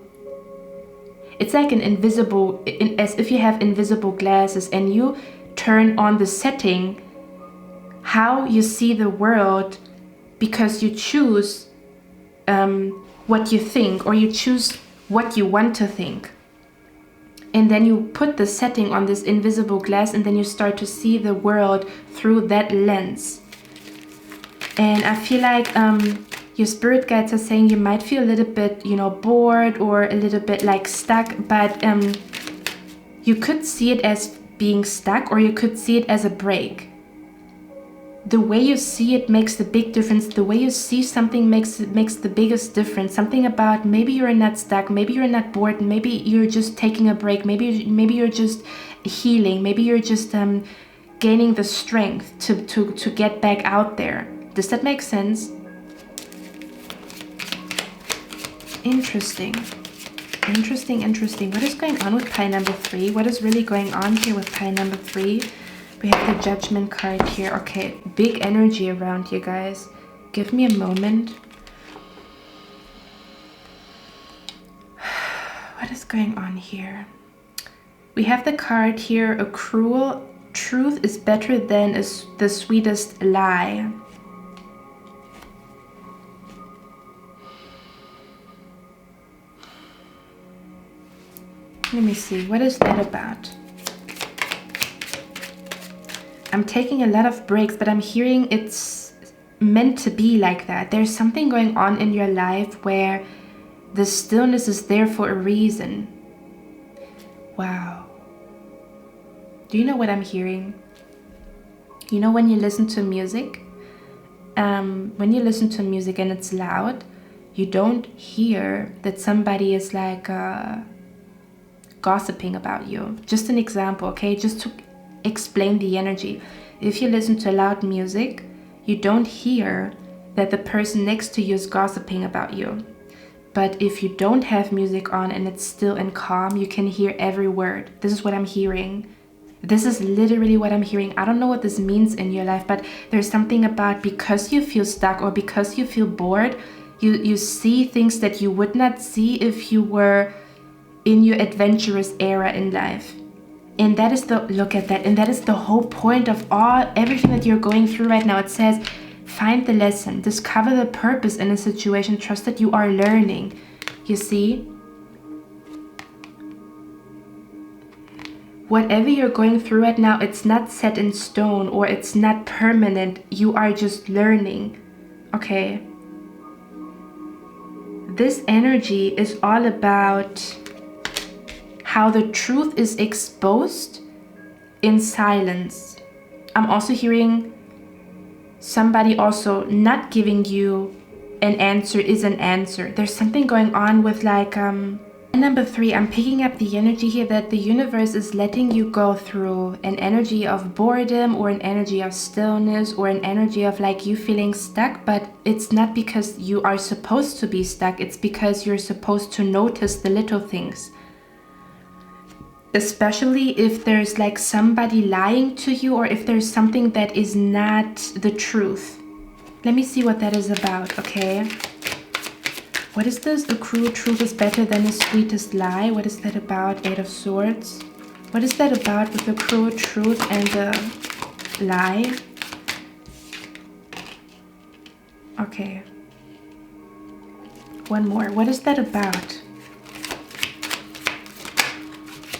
It's like an invisible... as if you have invisible glasses and you turn on the setting, how you see the world, because you choose what you think, or you choose what you want to think. And then you put the setting on this invisible glass, and then you start to see the world through that lens. And I feel like your spirit guides are saying you might feel a little bit, bored, or a little bit like stuck, but you could see it as being stuck, or you could see it as a break. The way you see it makes the big difference. The way you see something makes the biggest difference. Something about maybe you're not stuck, maybe you're not bored, maybe you're just taking a break, maybe you're just healing, maybe you're just gaining the strength to get back out there. Does that make sense? Interesting. What is going on with pie number 3? What is really going on here with pie number 3? We have the Judgment card here. Okay, big energy around you guys. Give me a moment. What is going on here? We have the card here, a cruel truth is better than the sweetest lie. Let me see, what is that about? I'm taking a lot of breaks, but I'm hearing it's meant to be like that. There's something going on in your life where the stillness is there for a reason. Wow. Do you know what I'm hearing? You know when you listen to music? When you listen to music and it's loud, you don't hear that somebody is like... gossiping about you. Just an example, okay? Just to explain the energy. If you listen to loud music, you don't hear that the person next to you is gossiping about you. But if you don't have music on and it's still and calm, you can hear every word. This is what I'm hearing. This is literally what I'm hearing. I don't know what this means in your life, but there's something about because you feel stuck or because you feel bored, you see things that you would not see if you were in your adventurous era in life. And that is look at that. And that is the whole point of everything that you're going through right now. It says, find the lesson, discover the purpose in a situation, trust that you are learning. You see? Whatever you're going through right now, it's not set in stone or it's not permanent. You are just learning. Okay? This energy is all about how the truth is exposed in silence. I'm also hearing somebody also not giving you an answer is an answer. There's something going on with like number 3, I'm picking up the energy here that the universe is letting you go through an energy of boredom or an energy of stillness or an energy of like you feeling stuck, but it's not because you are supposed to be stuck. It's because you're supposed to notice the little things. Especially if there's like somebody lying to you or if there's something that is not the truth. Let me see what that is about, okay? What is this? A cruel truth is better than the sweetest lie. What is that about? 8 of Swords. What is that about with the cruel truth and the lie? Okay. One more. What is that about?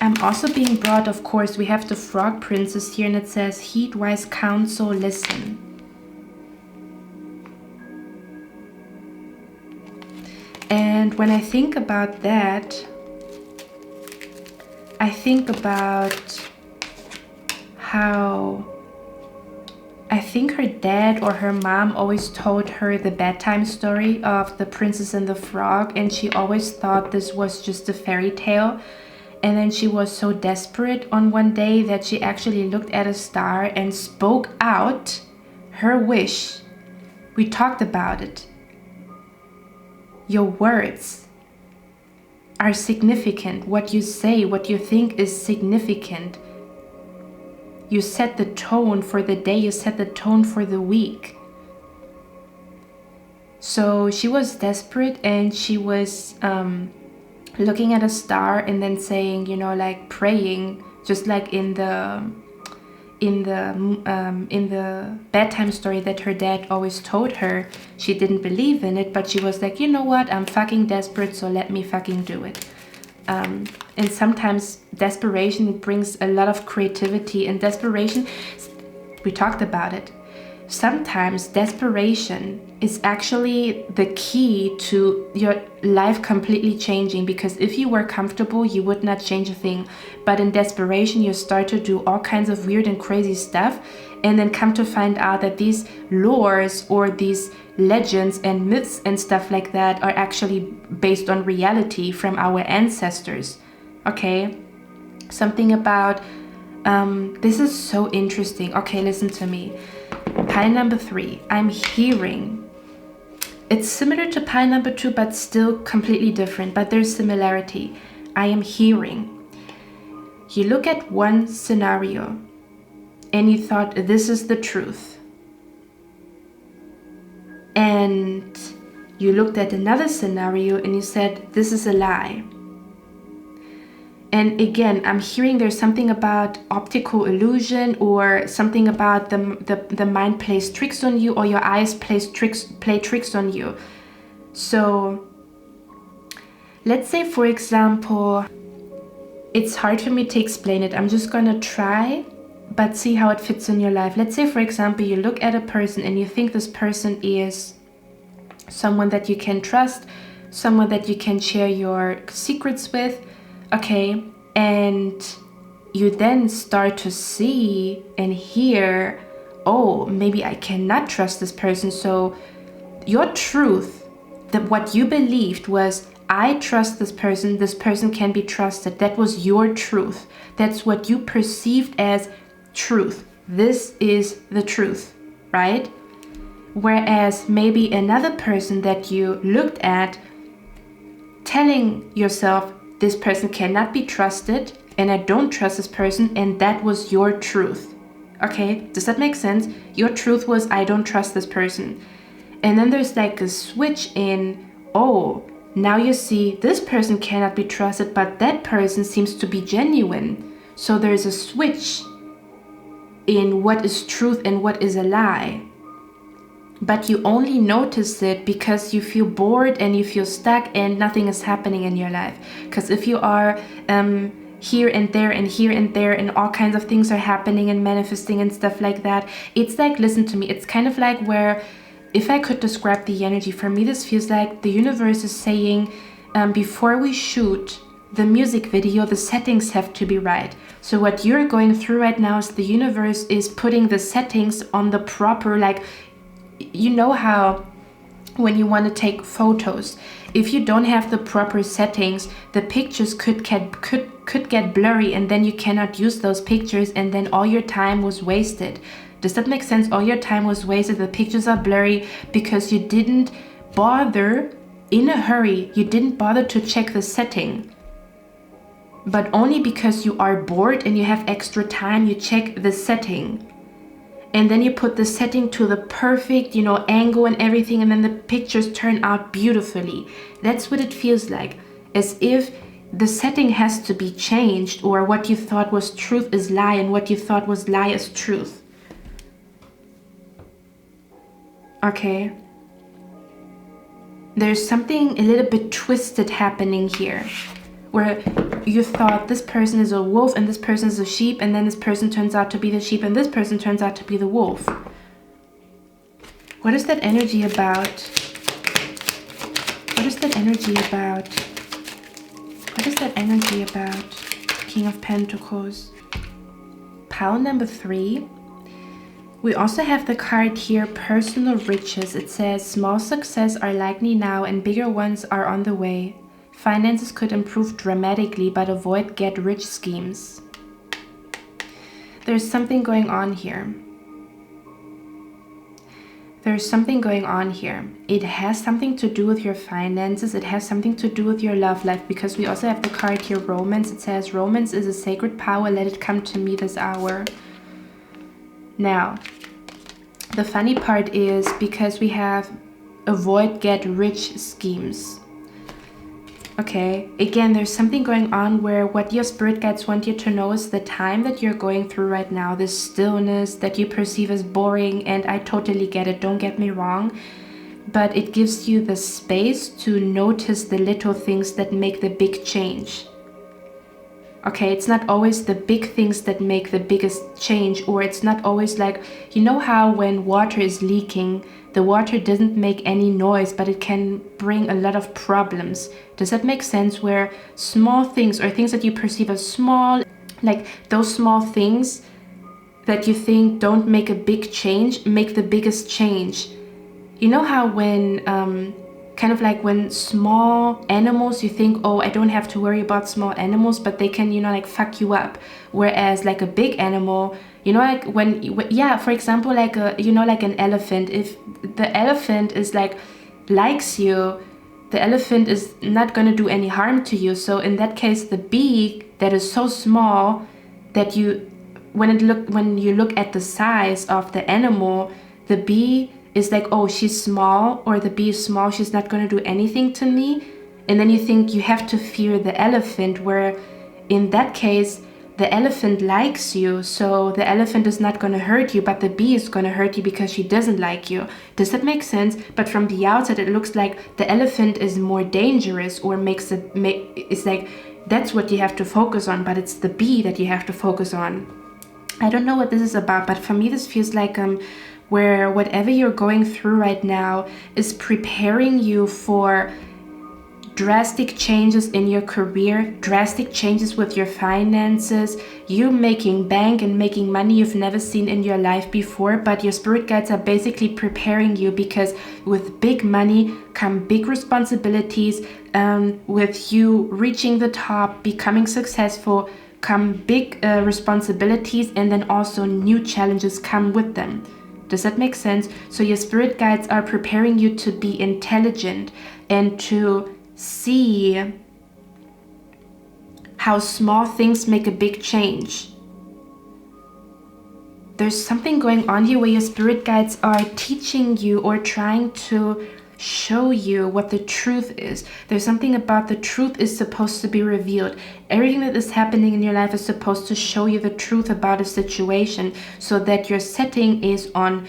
I'm also being brought, of course, we have the Frog Princess here and it says, heed wise counsel, listen. And when I think about that, I think about how I think her dad or her mom always told her the bedtime story of the Princess and the Frog, and she always thought this was just a fairy tale. And then she was so desperate on one day that she actually looked at a star and spoke out her wish. We talked about it. Your words are significant. What you say, what you think is significant. You set the tone for the day, you set the tone for the week. So she was desperate and she was looking at a star and then saying, you know, like praying, just like in the bedtime story that her dad always told her. She didn't believe in it, but she was like, you know what, I'm fucking desperate, so let me fucking do it. And sometimes desperation brings a lot of creativity, and desperation, we talked about it. Sometimes desperation is actually the key to your life completely changing, because if you were comfortable, you would not change a thing. But in desperation, you start to do all kinds of weird and crazy stuff, and then come to find out that these lores or these legends and myths and stuff like that are actually based on reality from our ancestors. Okay? Something about, this is so interesting. Okay, listen to me. Pile number 3, I'm hearing. It's similar to pile number 2, but still completely different, but there's similarity. I am hearing. You look at one scenario and you thought, this is the truth. And you looked at another scenario and you said, this is a lie. And again, I'm hearing there's something about optical illusion, or something about the mind plays tricks on you, or your eyes play tricks on you. So let's say, for example, it's hard for me to explain it. I'm just gonna try, but see how it fits in your life. Let's say, for example, you look at a person and you think this person is someone that you can trust, someone that you can share your secrets with. Okay, and you then start to see and hear, oh, maybe I cannot trust this person. So your truth, that what you believed was, I trust this person can be trusted. That was your truth. That's what you perceived as truth. This is the truth, right? Whereas maybe another person that you looked at, telling yourself, this person cannot be trusted and I don't trust this person, and that was your truth. Okay, does that make sense? Your truth was, I don't trust this person. And then there's like a switch in, oh, now you see this person cannot be trusted, but that person seems to be genuine. So there's a switch in what is truth and what is a lie. But you only notice it because you feel bored and you feel stuck and nothing is happening in your life. Because if you are here and there and here and there and all kinds of things are happening and manifesting and stuff like that, it's like, listen to me, it's kind of like where, if I could describe the energy, for me this feels like the universe is saying, before we shoot the music video, the settings have to be right. So what you're going through right now is the universe is putting the settings on the proper, like, you know how when you want to take photos, if you don't have the proper settings, the pictures could get blurry, and then you cannot use those pictures, and then all your time was wasted. Does that make sense? All your time was wasted. The pictures are blurry because you didn't bother, in a hurry, you didn't bother to check the setting. But only because you are bored and you have extra time, you check the setting. And then you put the setting to the perfect, angle and everything, and then the pictures turn out beautifully. That's what it feels like. As if the setting has to be changed, or what you thought was truth is lie, and what you thought was lie is truth. Okay. There's something a little bit twisted happening here, where you thought this person is a wolf and this person is a sheep, and then this person turns out to be the sheep and this person turns out to be the wolf. What is that energy about? What is that energy about? What is that energy about? King of Pentacles. Pile number 3. We also have the card here, personal riches. It says, small success are likely now and bigger ones are on the way. Finances could improve dramatically, but avoid get-rich schemes. There's something going on here. There's something going on here. It has something to do with your finances. It has something to do with your love life, because we also have the card here, romance. It says, romance is a sacred power. Let it come to me this hour. Now, the funny part is, because we have avoid get-rich schemes. Okay, again, there's something going on where what your spirit guides want you to know is the time that you're going through right now, this stillness that you perceive as boring, and I totally get it, don't get me wrong, but it gives you the space to notice the little things that make the big change. Okay, it's not always the big things that make the biggest change, or it's not always like, you know how when water is leaking, the water doesn't make any noise, but it can bring a lot of problems. Does that make sense? Where small things, or things that you perceive as small, like those small things that you think don't make a big change, make the biggest change. You know how when, kind of like when small animals, you think, oh, I don't have to worry about small animals, but they can, like fuck you up. Whereas like a big animal, like for example, like like an elephant, if the elephant is likes you, the elephant is not going to do any harm to you. So in that case, the bee that is so small that when you look at the size of the animal, the bee is like, oh, she's small, or the bee is small, she's not going to do anything to me. And then you think you have to fear the elephant, where in that case, the elephant likes you, so the elephant is not going to hurt you, but the bee is going to hurt you because she doesn't like you. Does that make sense? But from the outside, it looks like the elephant is more dangerous, or it's like that's what you have to focus on, but it's the bee that you have to focus on. I don't know what this is about, but for me, this feels like where whatever you're going through right now is preparing you for drastic changes in your career, drastic changes with your finances, you making bank and making money you've never seen in your life before. But your spirit guides are basically preparing you, because with big money come big responsibilities. With you reaching the top, becoming successful, come big responsibilities, and then also new challenges come with them. Does that make sense? So your spirit guides are preparing you to be intelligent and to see how small things make a big change. There's something going on here where your spirit guides are teaching you or trying to show you what the truth is. There's something about the truth is supposed to be revealed. Everything that is happening in your life is supposed to show you the truth about a situation so that your setting is on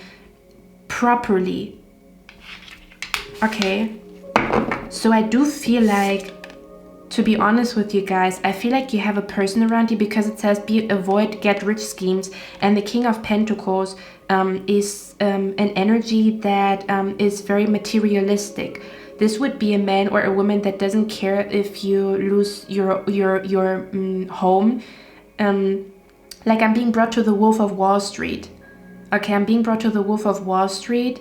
properly. Okay, so I do feel like, to be honest with you guys, I feel like you have a person around you, because it says avoid get-rich schemes, and the King of Pentacles is an energy that is very materialistic. This would be a man or a woman that doesn't care if you lose your home. Like, I'm being brought to the Wolf of Wall Street. Okay, I'm being brought to the Wolf of Wall Street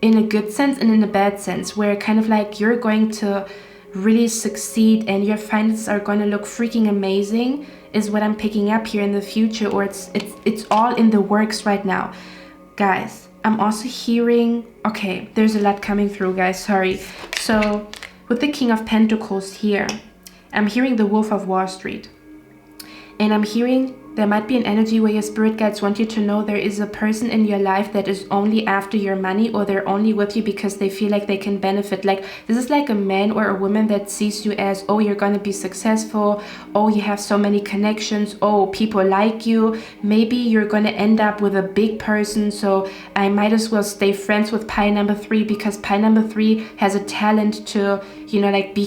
in a good sense and in a bad sense, where kind of like you're going to really succeed and your finances are going to look freaking amazing, is what I'm picking up here in the future, or it's all in the works right now. Guys, I'm also hearing, okay, there's a lot coming through, guys, sorry. So with the King of Pentacles here, I'm hearing the Wolf of Wall Street, and I'm hearing there might be an energy where your spirit guides want you to know there is a person in your life that is only after your money, or they're only with you because they feel like they can benefit. Like, this is like a man or a woman that sees you as, oh, you're going to be successful. Oh, you have so many connections. Oh, people like you. Maybe you're going to end up with a big person. So I might as well stay friends with pie number 3, because pie number 3 has a talent to, you know, like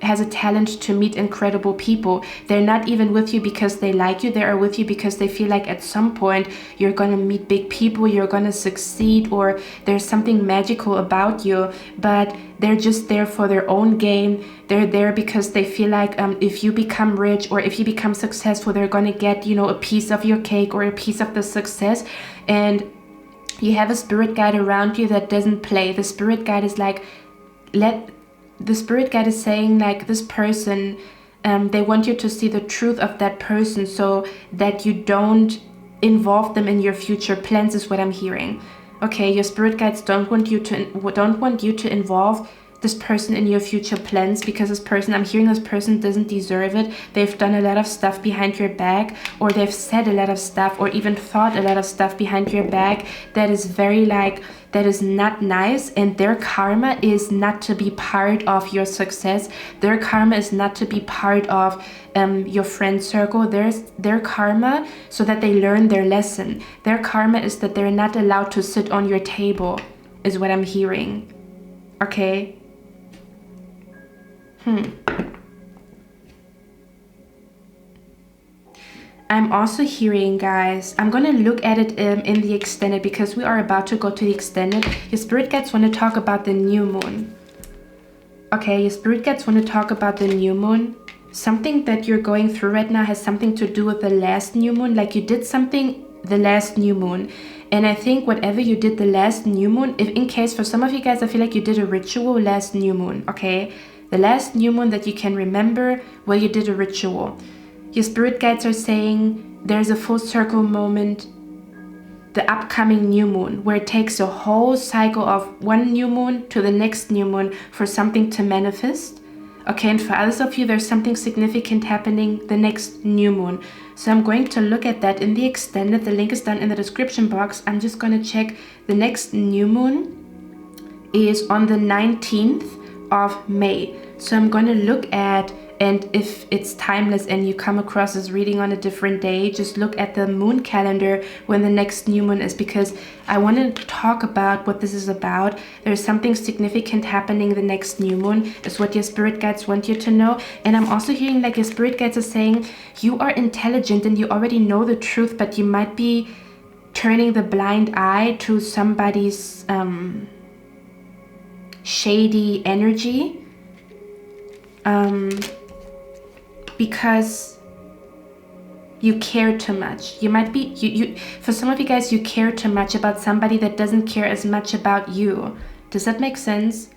has a talent to meet incredible people. They're not even with you because they like you. They're with you because they feel like at some point you're gonna meet big people, you're gonna succeed, or there's something magical about you, but they're just there for their own gain. They're there because they feel like if you become rich or if you become successful, they're gonna get, you know, a piece of your cake or a piece of the success. And you have a spirit guide around you that doesn't play. The spirit guide is like, the spirit guide is saying, like, this person, they want you to see the truth of that person so that you don't involve them in your future plans, is what I'm hearing. Okay, your spirit guides don't want you to involve this person in your future plans, because this person, I'm hearing this person doesn't deserve it. They've done a lot of stuff behind your back, or they've said a lot of stuff, or even thought a lot of stuff behind your back that is very like, that is not nice, and their karma is not to be part of your success. Their karma is not to be part of your friend circle. Their karma, so that they learn their lesson. Their karma is that they're not allowed to sit on your table, is what I'm hearing. Okay. I'm also hearing, guys, I'm going to look at it in the extended, because we are about to go to the extended. Your spirit guides want to talk about the new moon. Okay, your spirit guides want to talk about the new moon. Something that you're going through right now has something to do with the last new moon. Like, you did something the last new moon. And I think whatever you did the last new moon, if in case for some of you guys, I feel like you did a ritual last new moon, okay? The last new moon that you can remember where you did a ritual. Your spirit guides are saying there's a full circle moment, the upcoming new moon, where it takes a whole cycle of one new moon to the next new moon for something to manifest. Okay, and for others of you, there's something significant happening the next new moon. So I'm going to look at that in the extended. The link is down in the description box. I'm just going to check. The next new moon is on the 19th of May. So I'm going to look at, and if it's timeless and you come across this reading on a different day, just look at the moon calendar when the next new moon is, because I want to talk about what this is about. There's something significant happening the next new moon, is what your spirit guides want you to know. And I'm also hearing like your spirit guides are saying you are intelligent and you already know the truth, but you might be turning the blind eye to somebody's shady energy. Because you care too much. You might be, for some of you guys, you care too much about somebody that doesn't care as much about you. Does that make sense?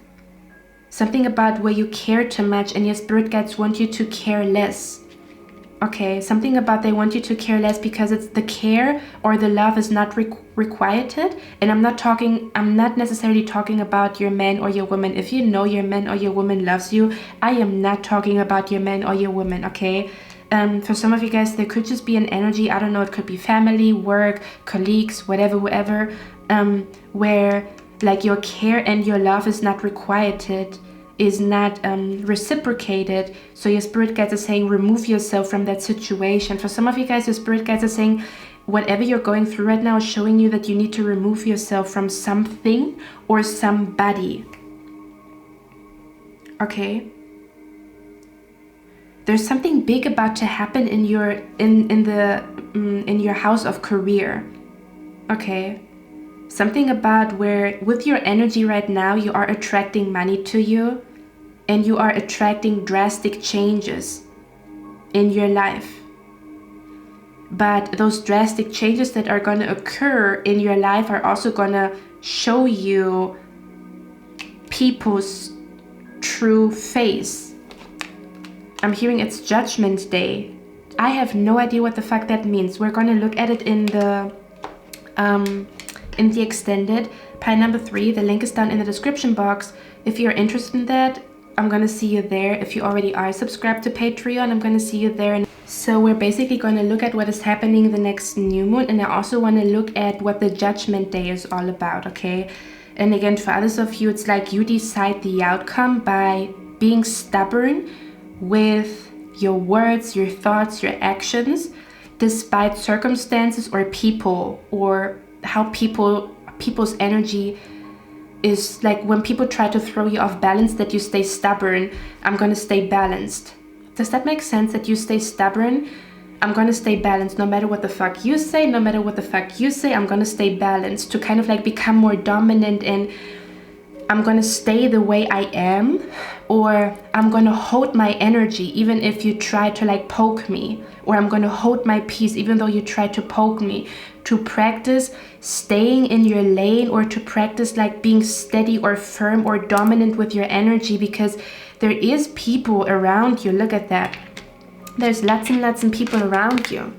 Something about where you care too much and your spirit guides want you to care less. Okay, something about they want you to care less because it's the care or the love is not requited. And I'm not necessarily talking about your man or your woman. If you know your man or your woman loves you, I am not talking about your man or your woman, okay? For some of you guys, there could just be an energy, I don't know, it could be family, work, colleagues, whatever, where Like your care and your love is not requited, is not reciprocated. So your spirit guides are saying remove yourself from that situation. For some of you guys, your spirit guides are saying whatever you're going through right now is showing you that you need to remove yourself from something or somebody. Okay? There's something big about to happen in your in your house of career. Okay? Something about where with your energy right now you are attracting money to you and you are attracting drastic changes in your life. But those drastic changes that are going to occur in your life are also going to show you people's true face. I'm hearing it's Judgment Day. I have no idea what the fuck that means. We're going to look at it in the extended pile number 3. The link is down in the description box. If you're interested in that, I'm going to see you there. If you already are subscribed to Patreon, I'm going to see you there. So we're basically going to look at what is happening the next new moon, and I also want to look at what the Judgment Day is all about, okay? And again, for others of you, it's like you decide the outcome by being stubborn with your words, your thoughts, your actions, despite circumstances or people, or how people's energy is like when people try to throw you off balance, that you stay stubborn. I'm going to stay balanced. Does that make sense? That you stay stubborn? I'm going to stay balanced. No matter what the fuck you say, no matter what the fuck you say, I'm going to stay balanced to kind of like become more dominant, and I'm going to stay the way I am, or I'm going to hold my energy even if you try to like poke me, or I'm going to hold my peace even though you try to poke me. To practice staying in your lane, or to practice like being steady or firm or dominant with your energy, because there is people around you. Look at that. There's lots and lots of people around you.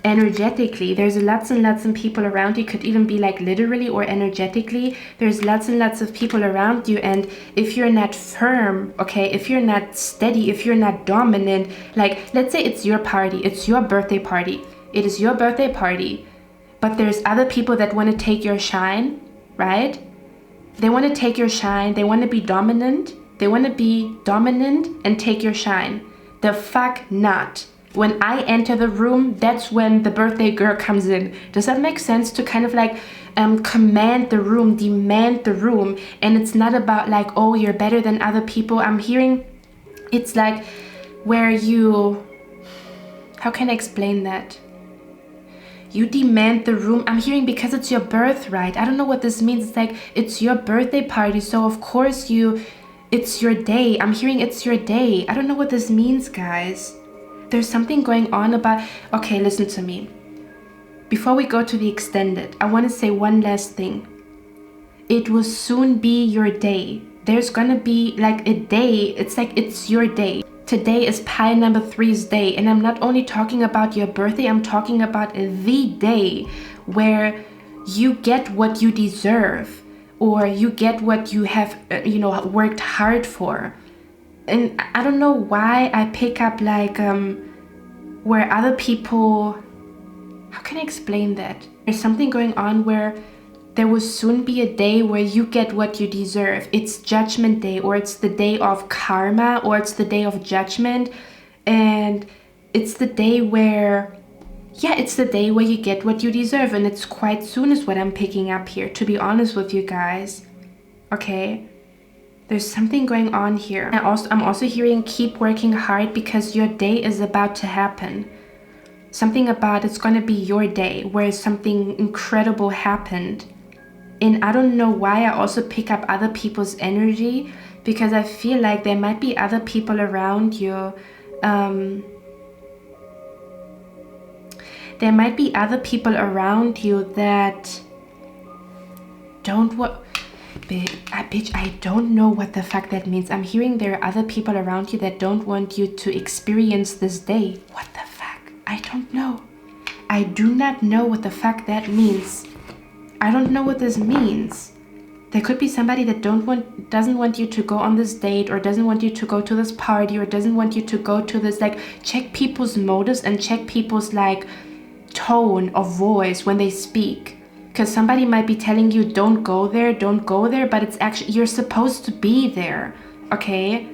Energetically, there's lots and lots of people around you. Could even be like literally or energetically. There's lots and lots of people around you, and if you're not firm, okay, if you're not steady, if you're not dominant, like let's say it's your party, it's your birthday party. It is your birthday party, but there's other people that want to take your shine, right? They want to take your shine. They want to be dominant. They want to be dominant and take your shine. The fuck not. When I enter the room, that's when the birthday girl comes in. Does that make sense? To kind of like command the room, demand the room. And it's not about like, oh, you're better than other people. I'm hearing it's like where you, how can I explain that? You demand the room. I'm hearing because it's your birthright. I don't know what this means. It's like it's your birthday party, so of course it's your day. I'm hearing it's your day. I don't know what this means, guys. There's something going on about, okay, listen to me. Before we go to the extended, I want to say one last thing. It will soon be your day. There's gonna be like a day. It's like it's your day. Today is pile number 3's day, and I'm not only talking about your birthday, I'm talking about the day where you get what you deserve, or you get what you have, worked hard for. And I don't know why I pick up like where other people, how can I explain that? There's something going on where there will soon be a day where you get what you deserve. It's Judgment Day, or it's the day of karma, or it's the day of judgment. And it's the day where, yeah, it's the day where you get what you deserve. And it's quite soon is what I'm picking up here, to be honest with you guys. Okay? There's something going on here. I'm also hearing keep working hard, because your day is about to happen. Something about it's going to be your day where something incredible happened. And I don't know why I also pick up other people's energy, because I feel like there might be other people around you. There might be other people around you that don't want... Bitch, I don't know what the fuck that means. I'm hearing there are other people around you that don't want you to experience this day. What the fuck? I don't know. I do not know what the fuck that means. I don't know what this means. There could be somebody that doesn't want you to go on this date, or doesn't want you to go to this party, or doesn't want you to go to this, like, check people's motives and check people's like tone of voice when they speak. because somebody might be telling you don't go there, but it's actually, you're supposed to be there, okay?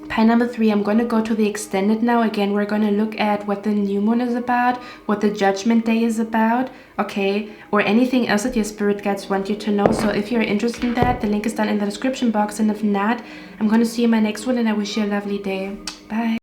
Pile number 3, I'm going to go to the extended now. Again, we're going to look at what the new moon is about, what the judgment day is about, okay, or anything else that your spirit guides want you to know. So if you're interested in that, the link is down in the description box, and if not, I'm going to see you in my next one, and I wish you a lovely day. Bye.